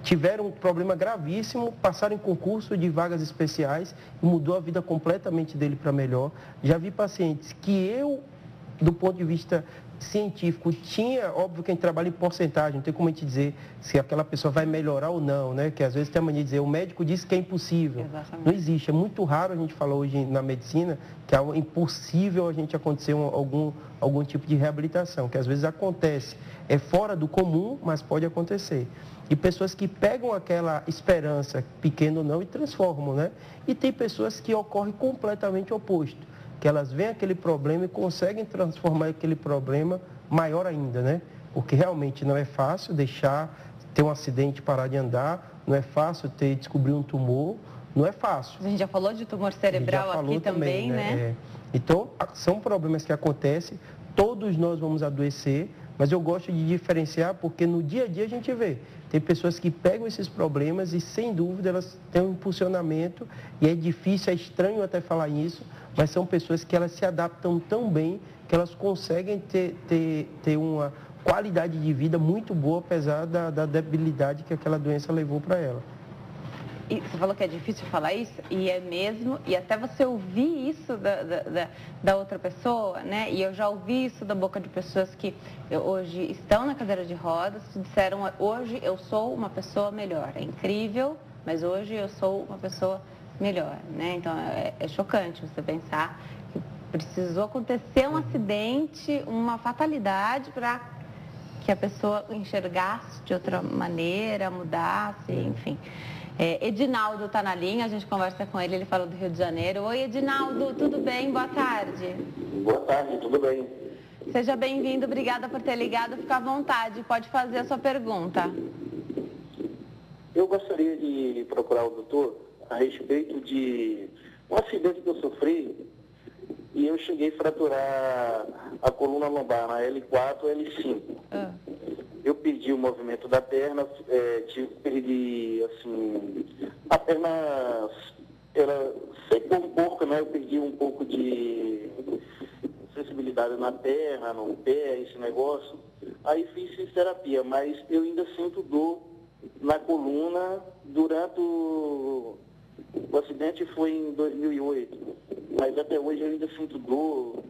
Speaker 2: tiveram um problema gravíssimo, passaram em concurso de vagas especiais e mudou a vida completamente dele para melhor. Já vi pacientes que eu, do ponto de vista científico, tinha, óbvio que a gente trabalha em porcentagem, não tem como a gente dizer se aquela pessoa vai melhorar ou não, né? Que às vezes tem a mania de dizer, o médico disse que é impossível.
Speaker 1: Exatamente.
Speaker 2: Não existe, é muito raro a gente falar hoje na medicina que é impossível a gente acontecer algum tipo de reabilitação, que às vezes acontece, é fora do comum, mas pode acontecer. E pessoas que pegam aquela esperança, pequena ou não, e transformam, né? E tem pessoas que ocorre completamente o oposto, que elas veem aquele problema e conseguem transformar aquele problema maior ainda, né? Porque realmente não é fácil ter um acidente, parar de andar, não é fácil descobrir um tumor, não é fácil.
Speaker 1: A gente já falou de tumor cerebral aqui também, né?
Speaker 2: É. Então, são problemas que acontecem, todos nós vamos adoecer, mas eu gosto de diferenciar porque no dia a dia a gente vê. Tem pessoas que pegam esses problemas e, sem dúvida, elas têm um impulsionamento, e é difícil, é estranho até falar isso, mas são pessoas que elas se adaptam tão bem que elas conseguem ter uma qualidade de vida muito boa, apesar da debilidade que aquela doença levou para ela.
Speaker 1: E você falou que é difícil falar isso, e é mesmo, e até você ouvir isso da outra pessoa, né? E eu já ouvi isso da boca de pessoas que hoje estão na cadeira de rodas, que disseram, hoje eu sou uma pessoa melhor. É incrível, mas hoje eu sou uma pessoa melhor, né? Então é chocante você pensar que precisou acontecer um acidente, uma fatalidade para que a pessoa enxergasse de outra maneira, mudasse, enfim. Edinaldo está na linha, a gente conversa com ele, ele fala do Rio de Janeiro. Oi, Edinaldo, tudo bem? Boa tarde.
Speaker 7: Boa tarde, tudo bem?
Speaker 1: Seja bem-vindo, obrigada por ter ligado, fica à vontade, pode fazer a sua pergunta.
Speaker 7: Eu gostaria de procurar o doutor a respeito de um acidente que eu sofri e eu cheguei a fraturar a coluna lombar na L4 e L5. Eu perdi o movimento da perna, perdi, assim, a perna, ela secou um pouco, né? Eu perdi um pouco de sensibilidade na perna, no pé, esse negócio. Aí fiz fisioterapia, mas eu ainda sinto dor na coluna durante o acidente foi em 2008, mas até hoje eu ainda sinto dor,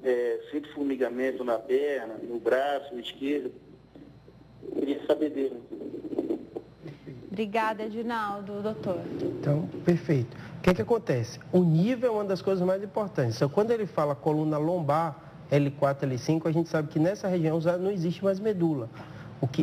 Speaker 7: sinto formigamento na perna, no braço esquerdo. Queria saber dele.
Speaker 1: Obrigada, Edinaldo, doutor.
Speaker 2: Então, perfeito. O que acontece? O nível é uma das coisas mais importantes. Então, quando ele fala coluna lombar, L4, L5, a gente sabe que nessa região já não existe mais medula.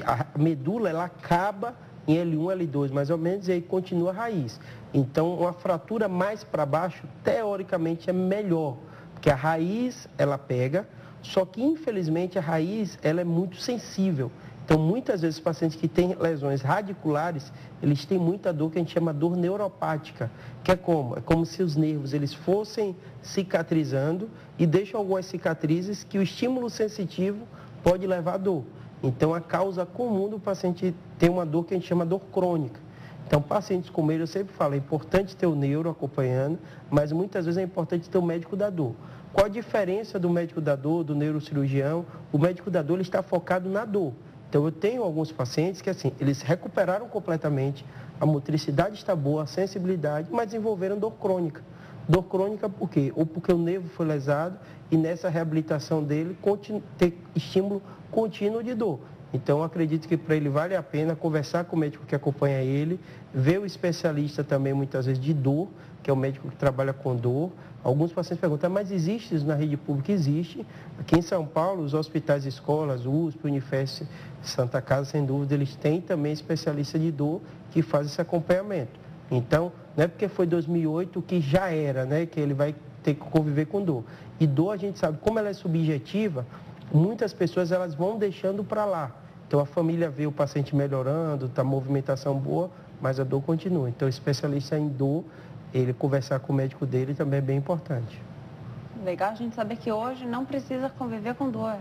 Speaker 2: A medula, ela acaba em L1, L2, mais ou menos, e aí continua a raiz. Então, uma fratura mais para baixo, teoricamente, é melhor, porque a raiz, ela pega, só que, infelizmente, a raiz, ela é muito sensível. Então, muitas vezes, os pacientes que têm lesões radiculares, eles têm muita dor que a gente chama dor neuropática, que é como? É como se os nervos eles fossem cicatrizando e deixam algumas cicatrizes que o estímulo sensitivo pode levar a dor. Então, a causa comum do paciente ter uma dor que a gente chama dor crônica. Então, pacientes como ele, eu sempre falo, é importante ter o neuro acompanhando, mas muitas vezes é importante ter o médico da dor. Qual a diferença do médico da dor, do neurocirurgião? O médico da dor ele está focado na dor. Então, eu tenho alguns pacientes que, assim, eles recuperaram completamente, a motricidade está boa, a sensibilidade, mas desenvolveram dor crônica. Dor crônica por quê? Ou porque o nervo foi lesado e nessa reabilitação dele ter estímulo contínuo de dor. Então, eu acredito que para ele vale a pena conversar com o médico que acompanha ele, ver o especialista também, muitas vezes, de dor, que é o médico que trabalha com dor. Alguns pacientes perguntam, mas existe isso na rede pública? Existe. Aqui em São Paulo, os hospitais e escolas, USP, Unifesp, Santa Casa, sem dúvida, eles têm também especialista de dor que faz esse acompanhamento. Então, não é porque foi 2008 que já era, né, que ele vai ter que conviver com dor. E dor, a gente sabe, como ela é subjetiva, muitas pessoas elas vão deixando para lá. Então, a família vê o paciente melhorando, está movimentação boa, mas a dor continua. Então, o especialista em dor, ele conversar com o médico dele também é bem importante.
Speaker 1: Legal a gente saber que hoje não precisa conviver com dor.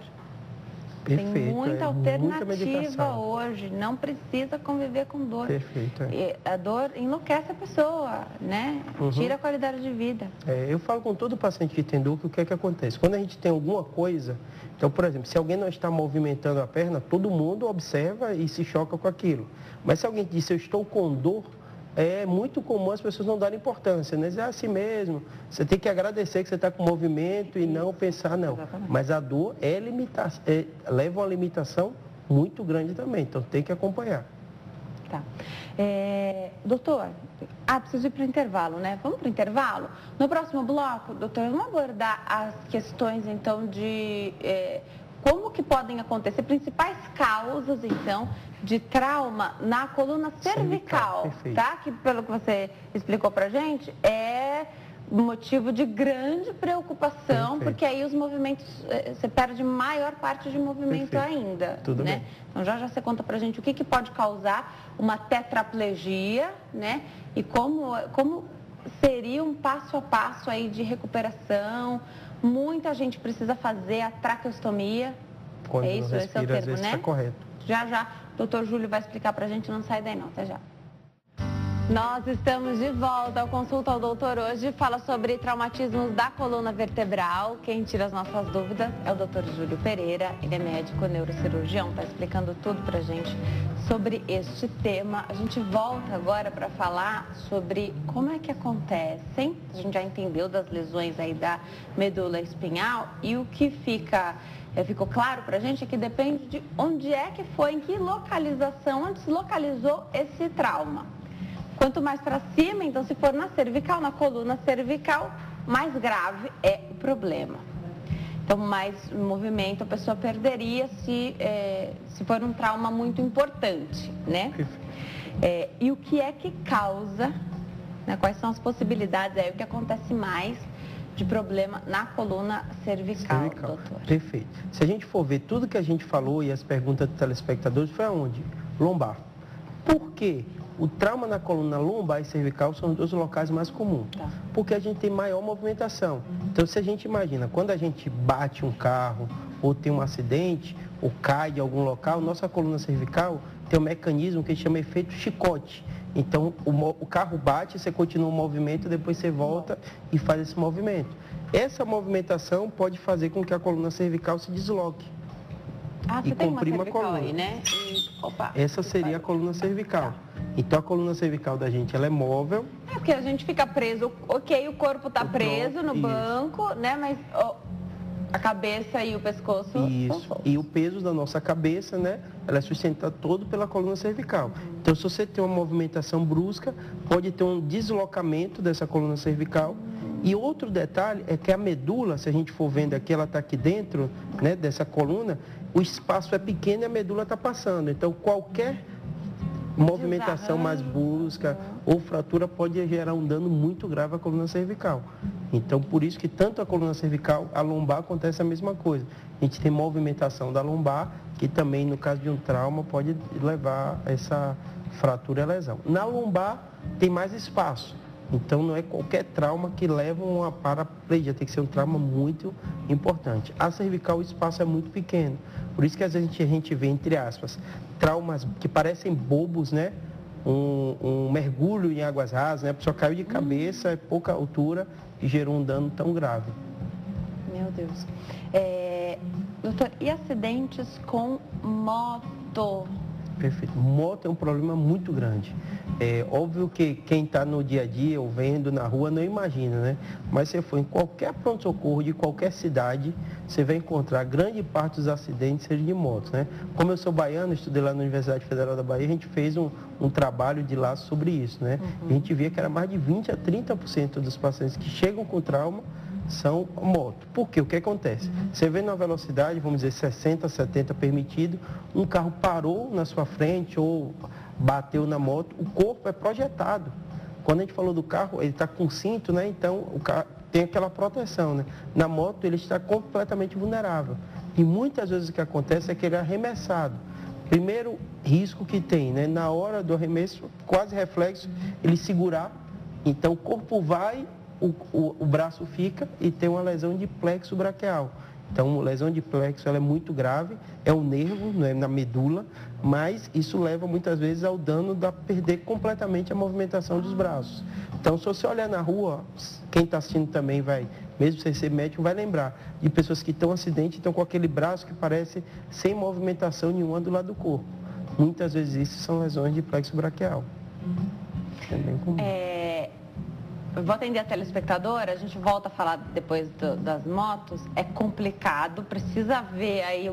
Speaker 2: Perfeito,
Speaker 1: Tem muita alternativa
Speaker 2: muita
Speaker 1: hoje, não precisa conviver com dor.
Speaker 2: Perfeito.
Speaker 1: E a dor enlouquece a pessoa, né? Tira a qualidade de vida.
Speaker 2: Eu falo com todo paciente que tem dor que o que é que acontece? Quando a gente tem alguma coisa, então, por exemplo, se alguém não está movimentando a perna, todo mundo observa e se choca com aquilo. Mas se alguém diz, eu estou com dor, é muito comum as pessoas não darem importância, né? Dizer, assim mesmo, você tem que agradecer que você está com movimento e não pensar, não. Exatamente. Mas a dor leva uma limitação muito grande também, então tem que acompanhar.
Speaker 1: Tá. Doutor, preciso ir para o intervalo, né? Vamos para o intervalo? No próximo bloco, doutor, vamos abordar as questões, então, de como que podem acontecer, principais causas, então, de trauma na coluna cervical, tá? Que, pelo que você explicou pra gente, é motivo de grande preocupação, porque aí os movimentos, você perde maior parte de movimento ainda,
Speaker 2: Tudo
Speaker 1: né?
Speaker 2: Bem.
Speaker 1: Então, já você conta pra gente o que pode causar uma tetraplegia, né? E como seria um passo a passo aí de recuperação. Muita gente precisa fazer a traqueostomia.
Speaker 2: Quando
Speaker 1: esse é o termo, né?
Speaker 2: Está correto.
Speaker 1: Já, doutor Júlio vai explicar pra gente, não sai daí não, até já. Nós estamos de volta ao Consulta ao Doutor hoje, fala sobre traumatismos da coluna vertebral. Quem tira as nossas dúvidas é o doutor Júlio Pereira, ele é médico neurocirurgião, está explicando tudo pra gente sobre este tema. A gente volta agora para falar sobre como é que acontecem, a gente já entendeu das lesões aí da medula espinhal e o que ficou claro pra gente é que depende de onde é que foi, em que localização, onde se localizou esse trauma. Quanto mais para cima, então se for na cervical, na coluna cervical, mais grave é o problema. Então, mais movimento a pessoa perderia se for um trauma muito importante, né? E o que é que causa, né? Quais são as possibilidades aí, o que acontece mais de problema na coluna cervical, doutor?
Speaker 2: Perfeito. Se a gente for ver tudo que a gente falou e as perguntas dos telespectadores, foi aonde? Lombar. Por quê? O trauma na coluna lombar e cervical são os dois locais mais comuns, porque a gente tem maior movimentação. Então, se a gente imagina, quando a gente bate um carro ou tem um acidente ou cai de algum local, nossa coluna cervical tem um mecanismo que chama efeito chicote. Então, o carro bate, você continua o movimento, depois você volta e faz esse movimento. Essa movimentação pode fazer com que a coluna cervical se desloque.
Speaker 1: Você tem uma cervical aí, né?
Speaker 2: Essa seria a coluna cervical. Então, a coluna cervical da gente, ela é móvel.
Speaker 1: Porque a gente fica preso, o corpo está preso no banco, né? Mas a cabeça e o pescoço...
Speaker 2: Isso. E o peso da nossa cabeça, né? Ela é sustentada todo pela coluna cervical. Então, se você tem uma movimentação brusca, pode ter um deslocamento dessa coluna cervical. E outro detalhe é que a medula, se a gente for vendo aqui, ela está aqui dentro, né, dessa coluna, o espaço é pequeno e a medula está passando. Então, qualquer movimentação mais brusca ou fratura pode gerar um dano muito grave à coluna cervical. Então, por isso que tanto a coluna cervical, a lombar acontece a mesma coisa. A gente tem movimentação da lombar, que também, no caso de um trauma, pode levar a essa fratura e lesão. Na lombar, tem mais espaço. Então, não é qualquer trauma que leva a uma paraplegia, tem que ser um trauma muito importante. A cervical, o espaço é muito pequeno. Por isso que às vezes a gente vê, entre aspas, traumas que parecem bobos, né? Um mergulho em águas rasas, né? A pessoa caiu de cabeça, é pouca altura e gerou um dano tão grave.
Speaker 1: Meu Deus. Doutor, e acidentes com moto?
Speaker 2: Perfeito. Moto é um problema muito grande. É óbvio que quem está no dia a dia ou vendo na rua não imagina, né? Mas se for em qualquer pronto-socorro de qualquer cidade, você vai encontrar grande parte dos acidentes sejam de motos, né? Como eu sou baiano, estudei lá na Universidade Federal da Bahia, a gente fez um trabalho de lá sobre isso, né? A gente via que era mais de 20 a 30% dos pacientes que chegam com trauma são moto. Por quê? O que acontece? Você vê na velocidade, vamos dizer, 60, 70 permitido, um carro parou na sua frente ou bateu na moto, o corpo é projetado. Quando a gente falou do carro, ele está com cinto, né? Então o carro tem aquela proteção, né? Na moto ele está completamente vulnerável. E muitas vezes o que acontece é que ele é arremessado. Primeiro risco que tem, né? Na hora do arremesso, quase reflexo, ele segurar, então o corpo vai, o braço fica e tem uma lesão de plexo braquial. Então, lesão de plexo ela é muito grave, é um nervo, né, na medula, mas isso leva muitas vezes ao dano da perder completamente a movimentação dos braços. Então, se você olhar na rua, quem está assistindo também vai, mesmo sem ser médico, vai lembrar de pessoas que estão em acidente e estão com aquele braço que parece sem movimentação nenhuma do lado do corpo. Muitas vezes isso são lesões de plexo braquial. É bem comum.
Speaker 1: Eu vou atender a telespectadora, a gente volta a falar depois das motos. É complicado, precisa ver aí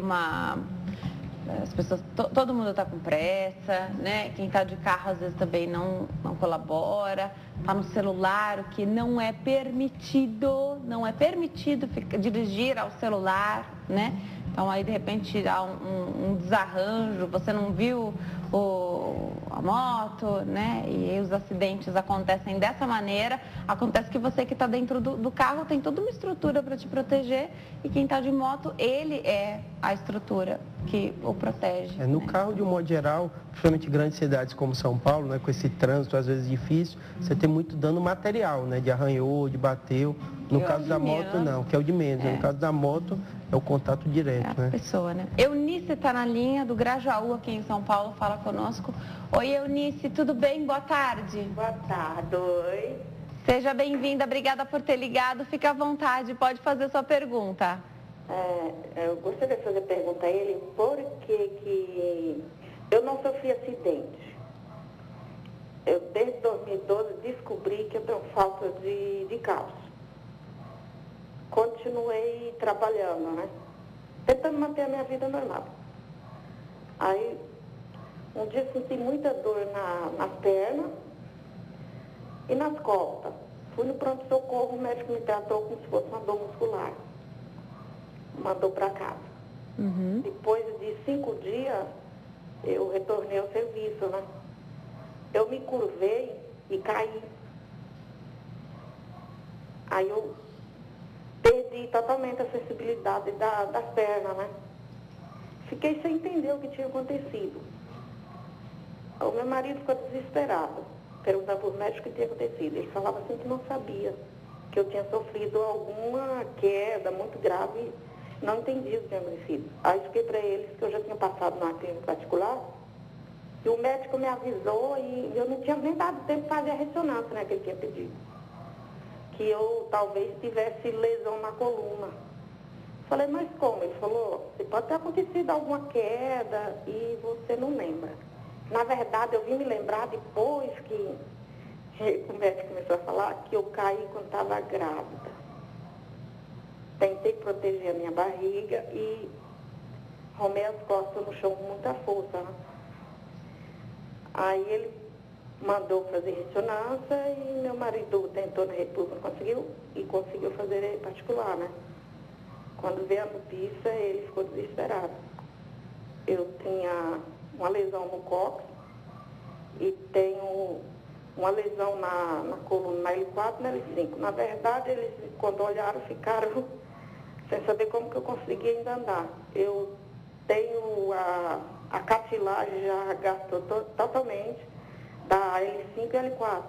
Speaker 1: as pessoas, todo mundo está com pressa, né? Quem está de carro às vezes também não colabora, está no celular, o que não é permitido dirigir ao celular, né? Então aí de repente dá um desarranjo, você não viu a moto, né? E aí os acidentes acontecem dessa maneira. Acontece que você que está dentro do carro tem toda uma estrutura para te proteger e quem está de moto, ele é a estrutura que o protege.
Speaker 2: No carro, de um modo geral, principalmente grandes cidades como São Paulo, né, com esse trânsito às vezes difícil, você tem muito dano material, né, de arranhou, de bateu. No caso da moto, não, que é o de menos. No caso da moto, é o contato direto,
Speaker 1: né? Pessoa, né? Eunice está na linha do Grajaú, aqui em São Paulo, fala conosco. Oi, Eunice, tudo bem? Boa tarde.
Speaker 8: Boa tarde, oi.
Speaker 1: Seja bem-vinda, obrigada por ter ligado. Fique à vontade, pode fazer sua pergunta.
Speaker 8: Eu gostaria de fazer pergunta a ele, por que eu não sofri acidente. Eu, desde 2012, descobri que eu tenho falta de cálcio. Continuei trabalhando, né? Tentando manter a minha vida normal. Aí, um dia senti muita dor nas pernas e nas costas. Fui no pronto-socorro, o médico me tratou como se fosse uma dor muscular. Mandou para casa. Depois de 5 dias, eu retornei ao serviço, né? Eu me curvei e caí. Aí eu perdi totalmente a sensibilidade das pernas, né? Fiquei sem entender o que tinha acontecido. O meu marido ficou desesperado, perguntava para os médicos o que tinha acontecido. Ele falava assim que não sabia, que eu tinha sofrido alguma queda muito grave, não entendia o que tinha acontecido. Aí expliquei para eles que eu já tinha passado numa clínica particular, e o médico me avisou e eu não tinha nem dado tempo de fazer a ressonância, né, que ele tinha pedido. Que eu talvez tivesse lesão na coluna. Falei, mas como? Ele falou, você pode ter acontecido alguma queda e você não lembra. Na verdade, eu vim me lembrar depois que o médico começou a falar que eu caí quando estava grávida. Tentei proteger a minha barriga e arrumei as costas no chão com muita força, né? Aí ele mandou fazer ressonância e meu marido tentou na República, conseguiu fazer particular, né? Quando veio a notícia, ele ficou desesperado. Eu tinha uma lesão no cóccix e tenho uma lesão na coluna, na L4 e na L5. Na verdade, eles, quando olharam, ficaram sem saber como que eu conseguia ainda andar. Eu tenho a cartilagem já gastou totalmente da L5 e L4.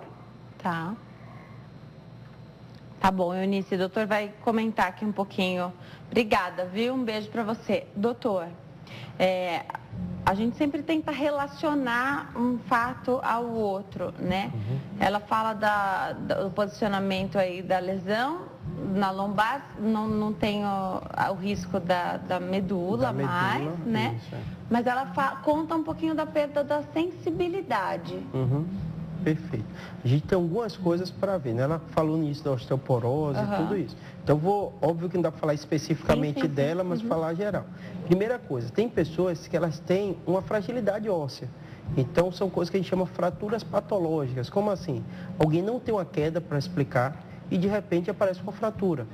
Speaker 1: Tá bom, Eunice, o doutor vai comentar aqui um pouquinho. Obrigada, viu? Um beijo para você. Doutor, a gente sempre tenta relacionar um fato ao outro, né? Ela fala do posicionamento aí da lesão na lombar, não tem o risco da medula mais, né?
Speaker 2: Isso, é.
Speaker 1: Mas ela conta um pouquinho da perda da sensibilidade.
Speaker 2: Perfeito. A gente tem algumas coisas para ver, né? Ela falou nisso da osteoporose e tudo isso. Então, óbvio que não dá para falar especificamente dela, mas falar geral. Primeira coisa, tem pessoas que elas têm uma fragilidade óssea. Então, são coisas que a gente chama fraturas patológicas. Como assim? Alguém não tem uma queda para explicar e, de repente, aparece uma fratura.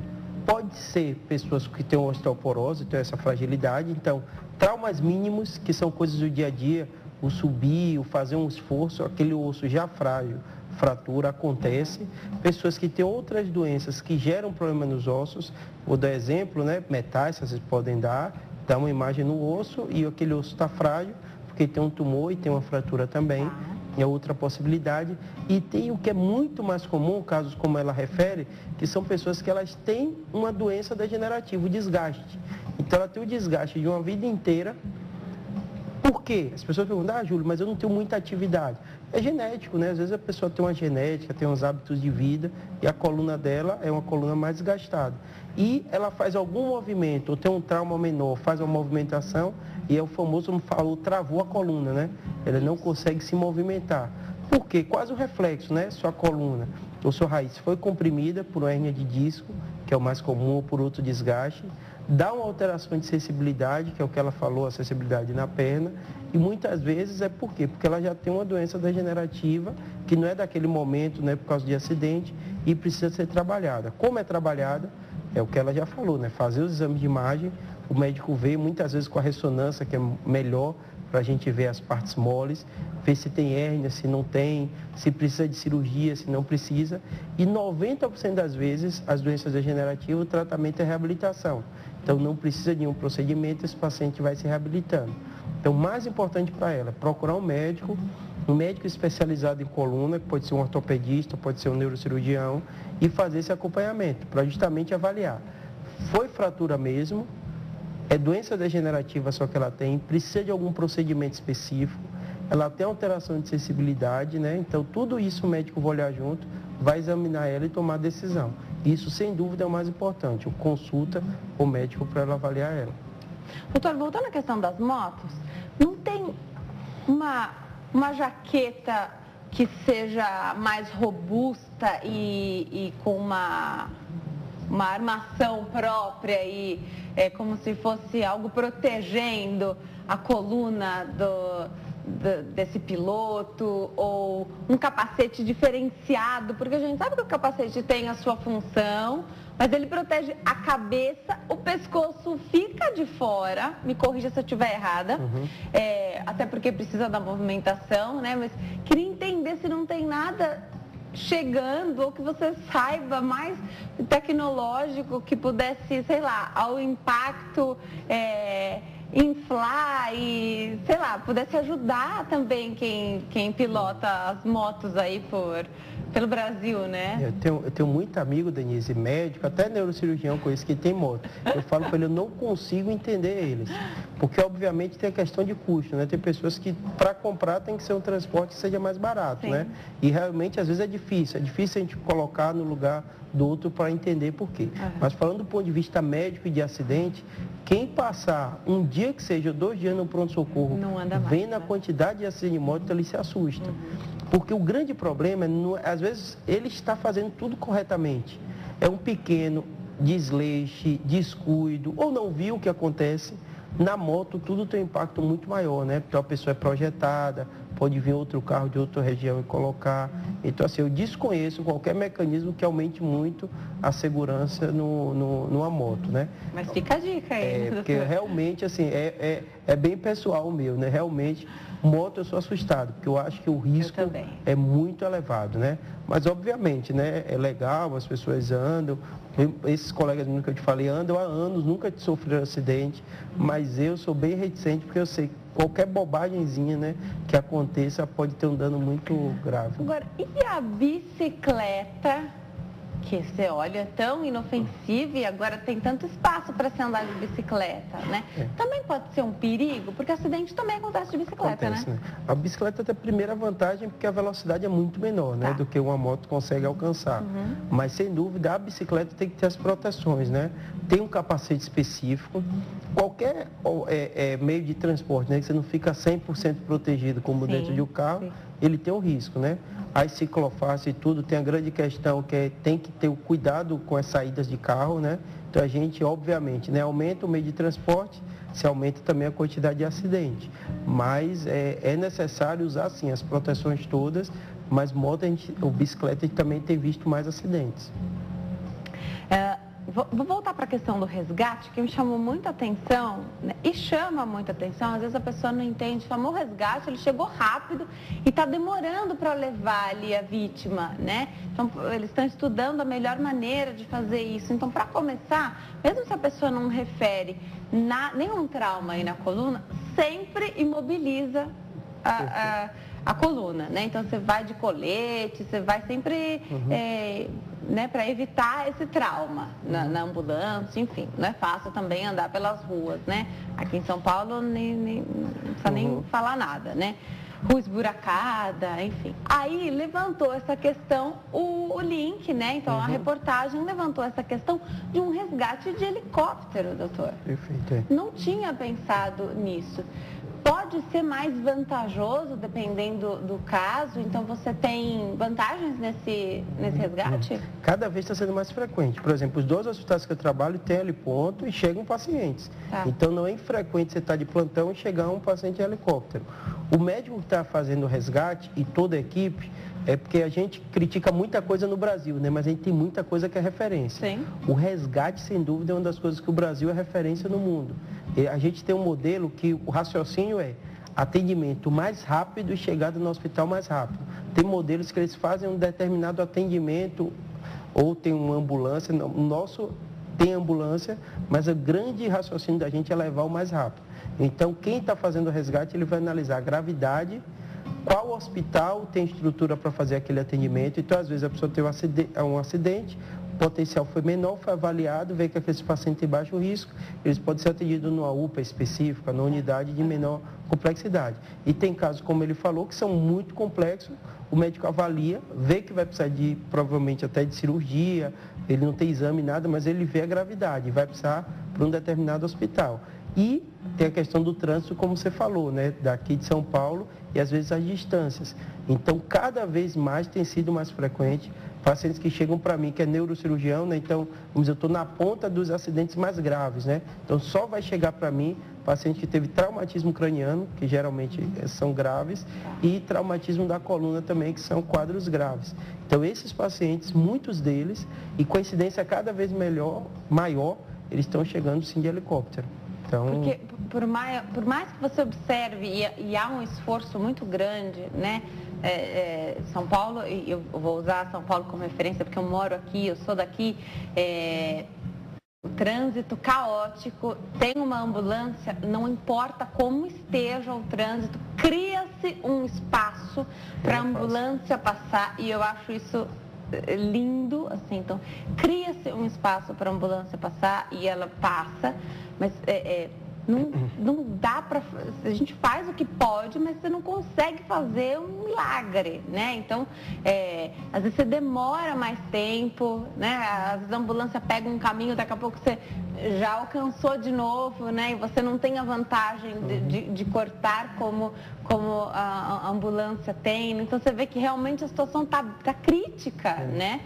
Speaker 2: Pode ser pessoas que têm osteoporose, têm essa fragilidade. Então, traumas mínimos, que são coisas do dia a dia, o subir, o fazer um esforço, aquele osso já frágil, fratura, acontece. Pessoas que têm outras doenças que geram problema nos ossos, vou dar exemplo, né? Metais, vocês podem dar uma imagem no osso e aquele osso está frágil, porque tem um tumor e tem uma fratura também, é outra possibilidade. E tem o que é muito mais comum, casos como ela refere, que são pessoas que elas têm uma doença degenerativa, o desgaste. Então ela tem o desgaste de uma vida inteira. Por quê? As pessoas perguntam, Júlio, mas eu não tenho muita atividade. É genético, né? Às vezes a pessoa tem uma genética, tem uns hábitos de vida e a coluna dela é uma coluna mais desgastada. E ela faz algum movimento, ou tem um trauma menor, faz uma movimentação e é o famoso, como falou, travou a coluna, né? Ela não consegue se movimentar. Por quê? Quase o reflexo, né? Sua coluna ou sua raiz foi comprimida por uma hérnia de disco, que é o mais comum, ou por outro desgaste. Dá uma alteração de sensibilidade, que é o que ela falou, a sensibilidade na perna, e muitas vezes é por quê? Porque ela já tem uma doença degenerativa, que não é daquele momento, né, por causa de acidente, e precisa ser trabalhada. Como é trabalhada? É o que ela já falou, né? Fazer os exames de imagem, o médico vê muitas vezes com a ressonância, que é melhor para a gente ver as partes moles, ver se tem hérnia, se não tem, se precisa de cirurgia, se não precisa. E 90% das vezes, as doenças degenerativas, o tratamento é reabilitação. Então, não precisa de um procedimento, esse paciente vai se reabilitando. Então, o mais importante para ela é procurar um médico especializado em coluna, que pode ser um ortopedista, pode ser um neurocirurgião, e fazer esse acompanhamento, para justamente avaliar. Foi fratura mesmo, é doença degenerativa só que ela tem, precisa de algum procedimento específico, ela tem alteração de sensibilidade, né? Então, tudo isso o médico vai olhar junto, vai examinar ela e tomar a decisão. Isso, sem dúvida, é o mais importante, consulta o médico para ela avaliar ela.
Speaker 1: Doutor, voltando à questão das motos, não tem uma jaqueta que seja mais robusta e com uma armação própria e como se fosse algo protegendo a coluna desse piloto, ou um capacete diferenciado, porque a gente sabe que o capacete tem a sua função, mas ele protege a cabeça, o pescoço fica de fora, me corrija se eu estiver errada, até porque precisa da movimentação, né? Mas queria entender se não tem nada chegando, ou que você saiba mais tecnológico que pudesse, sei lá, ao impacto inflar e, sei lá, pudesse ajudar também quem pilota as motos aí pelo Brasil, né?
Speaker 2: Eu tenho muito amigo, Denise, médico, até neurocirurgião com isso que tem moto. Eu falo para ele, eu não consigo entender eles. Porque, obviamente, tem a questão de custo, né? Tem pessoas que, para comprar, tem que ser um transporte que seja mais barato, né? E, realmente, às vezes é difícil a gente colocar no lugar do outro para entender por quê. Mas, falando do ponto de vista médico e de acidente, quem passar um dia que seja, 2 dias no pronto-socorro, vendo a quantidade de acidente de moto, ele se assusta. Porque o grande problema, às vezes, ele está fazendo tudo corretamente. É um pequeno desleixo, descuido, ou não viu o que acontece. Na moto, tudo tem um impacto muito maior, né? Porque a pessoa é projetada, pode vir outro carro de outra região e colocar. Então, assim, eu desconheço qualquer mecanismo que aumente muito a segurança numa moto, né?
Speaker 1: Mas fica a dica aí.
Speaker 2: Porque realmente, assim, é bem pessoal o meu, né? Realmente, moto eu sou assustado, porque eu acho que o risco é muito elevado, né? Mas, obviamente, né? É legal, as pessoas andam. Esses colegas que eu te falei andam há anos, nunca sofreram acidente, mas eu sou bem reticente, porque eu sei que qualquer bobagemzinha, né, que aconteça pode ter um dano muito grave.
Speaker 1: Agora, e a bicicleta que você olha tão inofensivo e agora tem tanto espaço para se andar de bicicleta, né? Também pode ser um perigo, porque acidente também acontece de bicicleta,
Speaker 2: Acontece,
Speaker 1: né?
Speaker 2: A bicicleta tem a primeira vantagem porque a velocidade é muito menor, né? Do que uma moto consegue alcançar. Mas, sem dúvida, a bicicleta tem que ter as proteções, né? Tem um capacete específico. Qualquer meio de transporte, né? Que você não fica 100% protegido, como dentro de um carro, ele tem um risco, né? As ciclofaces e tudo, tem a grande questão que tem que ter o cuidado com as saídas de carro, né? Então a gente, obviamente, né, aumenta o meio de transporte, se aumenta também a quantidade de acidente. Mas é necessário usar, sim, as proteções todas, mas moto, ou bicicleta, a gente também tem visto mais acidentes.
Speaker 1: Vou voltar para a questão do resgate, que me chamou muita atenção, né? E chama muita atenção. Às vezes a pessoa não entende, chamou o resgate, ele chegou rápido e está demorando para levar ali a vítima, né? Então, eles estão estudando a melhor maneira de fazer isso. Então, para começar, mesmo se a pessoa não refere nenhum trauma aí na coluna, sempre imobiliza a coluna, né? Então, você vai de colete, você vai sempre... né, para evitar esse trauma na ambulância, enfim, não é fácil também andar pelas ruas, né? Aqui em São Paulo não precisa nem falar nada, né? Rua esburacada, enfim. Aí levantou essa questão, o link, né? Então a reportagem levantou essa questão de um resgate de helicóptero, doutor.
Speaker 2: Perfeito.
Speaker 1: Não tinha pensado nisso. Pode ser mais vantajoso dependendo do caso, então você tem vantagens nesse resgate?
Speaker 2: Cada vez está sendo mais frequente. Por exemplo, os 2 hospitais que eu trabalho têm heliponto e chegam pacientes. Então não é infrequente você estar de plantão e chegar um paciente em helicóptero. O médico que está fazendo o resgate e toda a equipe, é porque a gente critica muita coisa no Brasil, né? Mas a gente tem muita coisa que é referência.
Speaker 1: Sim.
Speaker 2: O resgate, sem dúvida, é uma das coisas que o Brasil é referência no mundo. E a gente tem um modelo que o raciocínio é atendimento mais rápido e chegada no hospital mais rápido. Tem modelos que eles fazem um determinado atendimento ou tem uma ambulância. O nosso tem ambulância, mas o grande raciocínio da gente é levar o mais rápido. Então, quem está fazendo o resgate, ele vai analisar a gravidade, qual hospital tem estrutura para fazer aquele atendimento. Então, às vezes, a pessoa tem um acidente, o potencial foi menor, foi avaliado, vê que aquele paciente tem baixo risco, eles podem ser atendidos numa UPA específica, numa unidade de menor complexidade. E tem casos, como ele falou, que são muito complexos, o médico avalia, vê que vai precisar de, provavelmente, até de cirurgia, ele não tem exame, nada, mas ele vê a gravidade, vai precisar para um determinado hospital. E tem a questão do trânsito, como você falou, né? Daqui de São Paulo e às vezes as distâncias. Então, cada vez mais tem sido mais frequente pacientes que chegam para mim, que é neurocirurgião, né? Então, vamos dizer, eu estou na ponta dos acidentes mais graves, né? Então, só vai chegar para mim paciente que teve traumatismo craniano, que geralmente são graves, e traumatismo da coluna também, que são quadros graves. Então, esses pacientes, muitos deles, e com a incidência cada vez maior, eles estão chegando sim de helicóptero. Então...
Speaker 1: Porque por mais que você observe, e há um esforço muito grande, né? São Paulo, e eu vou usar São Paulo como referência porque eu moro aqui, eu sou daqui, o trânsito caótico, tem uma ambulância, não importa como esteja o trânsito, cria-se um espaço para a ambulância passar, e eu acho isso lindo, assim, então cria-se um espaço para a ambulância passar e ela passa, mas não dá para... A gente faz o que pode, mas você não consegue fazer um milagre, né? Então, às vezes você demora mais tempo, né? Às vezes a ambulância pega um caminho, daqui a pouco você já alcançou de novo, né? E você não tem a vantagem de cortar como a ambulância tem. Então, você vê que realmente a situação tá crítica, né?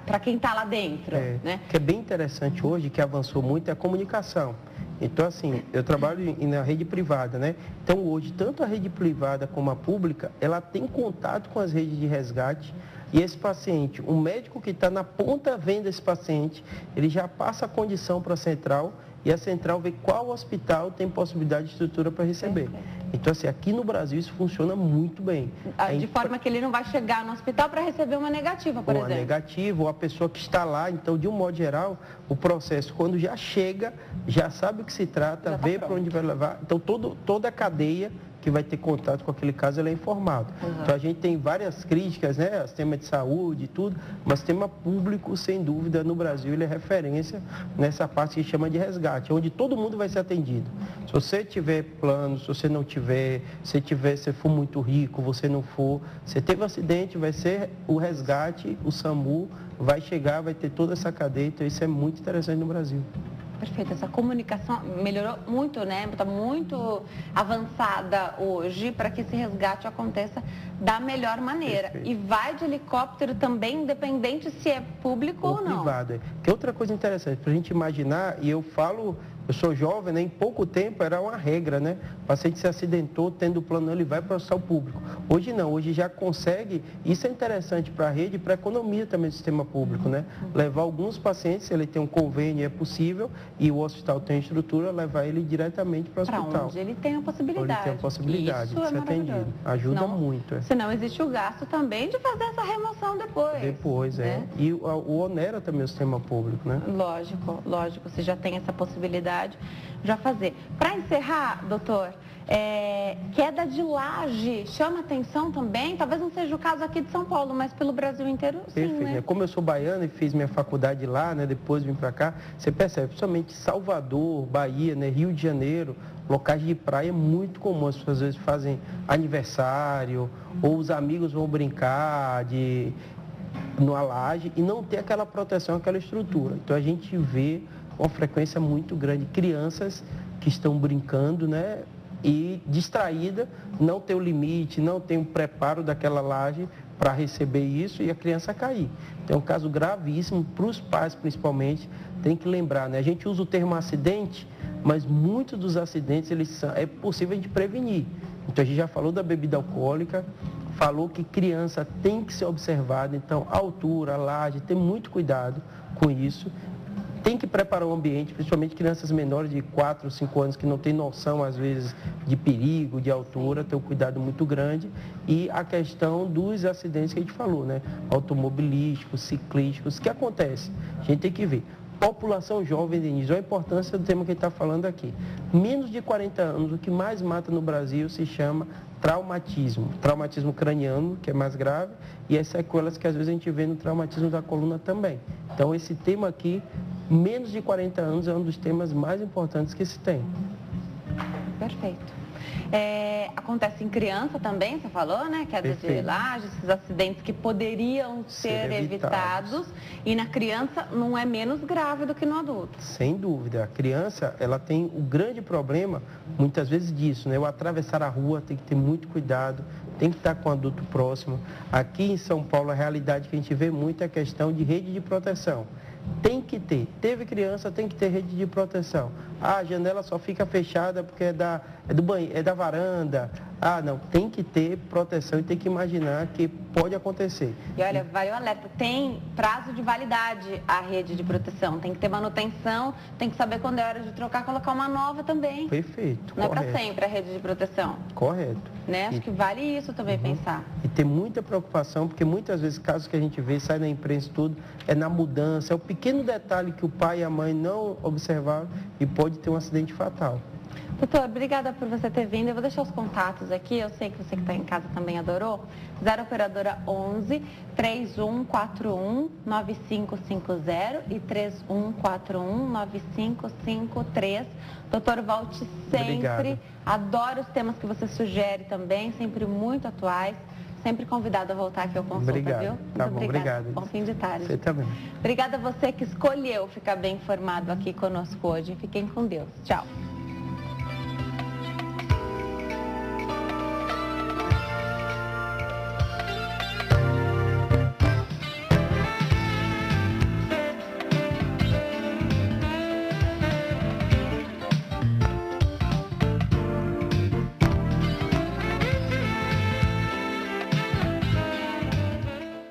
Speaker 1: Para quem está lá dentro, né?
Speaker 2: O que é bem interessante hoje, que avançou muito, é a comunicação. Então, assim, eu trabalho na rede privada, né? Então, hoje, tanto a rede privada como a pública, ela tem contato com as redes de resgate. E esse paciente, o médico que está na ponta vendo esse paciente, ele já passa a condição para a central, e a central vê qual hospital tem possibilidade de estrutura para receber. Então, assim, aqui no Brasil isso funciona muito bem.
Speaker 1: De forma que ele não vai chegar no hospital para receber uma negativa, por exemplo.
Speaker 2: Uma negativa, ou a pessoa que está lá. Então, de um modo geral, o processo, quando já chega, já sabe o que se trata, vê para onde vai levar. Então, toda a cadeia que vai ter contato com aquele caso, ele é informado. Então, a gente tem várias críticas, né? Sistema de saúde e tudo, mas sistema público, sem dúvida, no Brasil, ele é referência nessa parte que chama de resgate, onde todo mundo vai ser atendido. Se você tiver plano, se você não tiver, se for muito rico, você não for, você teve um acidente, vai ser o resgate, o SAMU, vai chegar, vai ter toda essa cadeia, então isso é muito interessante no Brasil.
Speaker 1: Perfeito, essa comunicação melhorou muito, né? Está muito avançada hoje para que esse resgate aconteça da melhor maneira. Perfeito. E vai de helicóptero também, independente se é público ou não.
Speaker 2: Privado. Que outra coisa interessante, para a gente imaginar, e eu sou jovem, né? Em pouco tempo era uma regra, né? O paciente se acidentou, tendo plano, ele vai para o hospital público. Hoje não, hoje já consegue, isso é interessante para a rede e para a economia também do sistema público, né? Levar alguns pacientes, se ele tem um convênio, é possível, e o hospital tem estrutura, levar ele diretamente para o hospital.
Speaker 1: Para onde ele tem a possibilidade.
Speaker 2: Onde ele tem a possibilidade de ser atendido. Ajuda muito.
Speaker 1: Senão existe o gasto também de fazer essa remoção depois.
Speaker 2: Depois, né? E o onera também o sistema público, né?
Speaker 1: Lógico, você já tem essa possibilidade já fazer. Para encerrar, doutor, queda de laje chama atenção também? Talvez não seja o caso aqui de São Paulo, mas pelo Brasil inteiro, sim,
Speaker 2: perfeito, né? Como eu sou baiano e fiz minha faculdade lá, né? Depois vim para cá, você percebe, principalmente Salvador, Bahia, né? Rio de Janeiro, locais de praia é muito comum. As pessoas às vezes fazem aniversário, ou os amigos vão brincar numa laje e não tem aquela proteção, aquela estrutura. Então a gente vê uma frequência muito grande, crianças que estão brincando, né? E distraída, não tem o limite, não tem o preparo daquela laje para receber isso e a criança cair. Então é um caso gravíssimo para os pais, principalmente, tem que lembrar, né? A gente usa o termo acidente, mas muitos dos acidentes é possível a gente prevenir. Então a gente já falou da bebida alcoólica, falou que criança tem que ser observada, então altura, laje, ter muito cuidado com isso. Tem que preparar o ambiente, principalmente crianças menores de 4 ou 5 anos que não têm noção, às vezes, de perigo, de altura, ter um cuidado muito grande. E a questão dos acidentes que a gente falou, né? Automobilísticos, ciclísticos, que acontece? A gente tem que ver. População jovem, Denise, olha a importância do tema que a gente está falando aqui. Menos de 40 anos, o que mais mata no Brasil se chama traumatismo. Traumatismo craniano, que é mais grave, e as sequelas que às vezes a gente vê no traumatismo da coluna também. Então, esse tema aqui, menos de 40 anos, é um dos temas mais importantes que se tem.
Speaker 1: Perfeito. Acontece em criança também, você falou, né? Queda de laje, esses acidentes que poderiam ser evitados. E na criança não é menos grave do que no adulto.
Speaker 2: Sem dúvida. A criança, ela tem o grande problema, muitas vezes disso, né? O atravessar a rua tem que ter muito cuidado, tem que estar com o adulto próximo. Aqui em São Paulo, a realidade que a gente vê muito é a questão de rede de proteção. Tem que ter. Teve criança, tem que ter rede de proteção. A janela só fica fechada porque é do banheiro, é da varanda. Não, tem que ter proteção e tem que imaginar que pode acontecer.
Speaker 1: E olha, vale o alerta, tem prazo de validade a rede de proteção, tem que ter manutenção, tem que saber quando é hora de trocar, colocar uma nova também.
Speaker 2: Perfeito,
Speaker 1: não correto. É para sempre a rede de proteção.
Speaker 2: Correto.
Speaker 1: Né? Acho que vale isso também pensar.
Speaker 2: E ter muita preocupação, porque muitas vezes casos que a gente vê, sai na imprensa tudo, é na mudança, é o pequeno detalhe que o pai e a mãe não observaram e pode ter um acidente fatal.
Speaker 1: Doutor, obrigada por você ter vindo. Eu vou deixar os contatos aqui. Eu sei que você que está em casa também adorou. 0 operadora 11 3141 9550 e 3141 9553. Doutor, volte sempre.
Speaker 2: Obrigado.
Speaker 1: Adoro os temas que você sugere também, sempre muito atuais. Sempre convidado a voltar aqui ao consulta,
Speaker 2: obrigado.
Speaker 1: Viu? Muito
Speaker 2: tá bom, obrigado.
Speaker 1: Bom fim de tarde.
Speaker 2: Você também.
Speaker 1: Obrigada a você que escolheu ficar bem informado aqui conosco hoje. Fiquem com Deus. Tchau.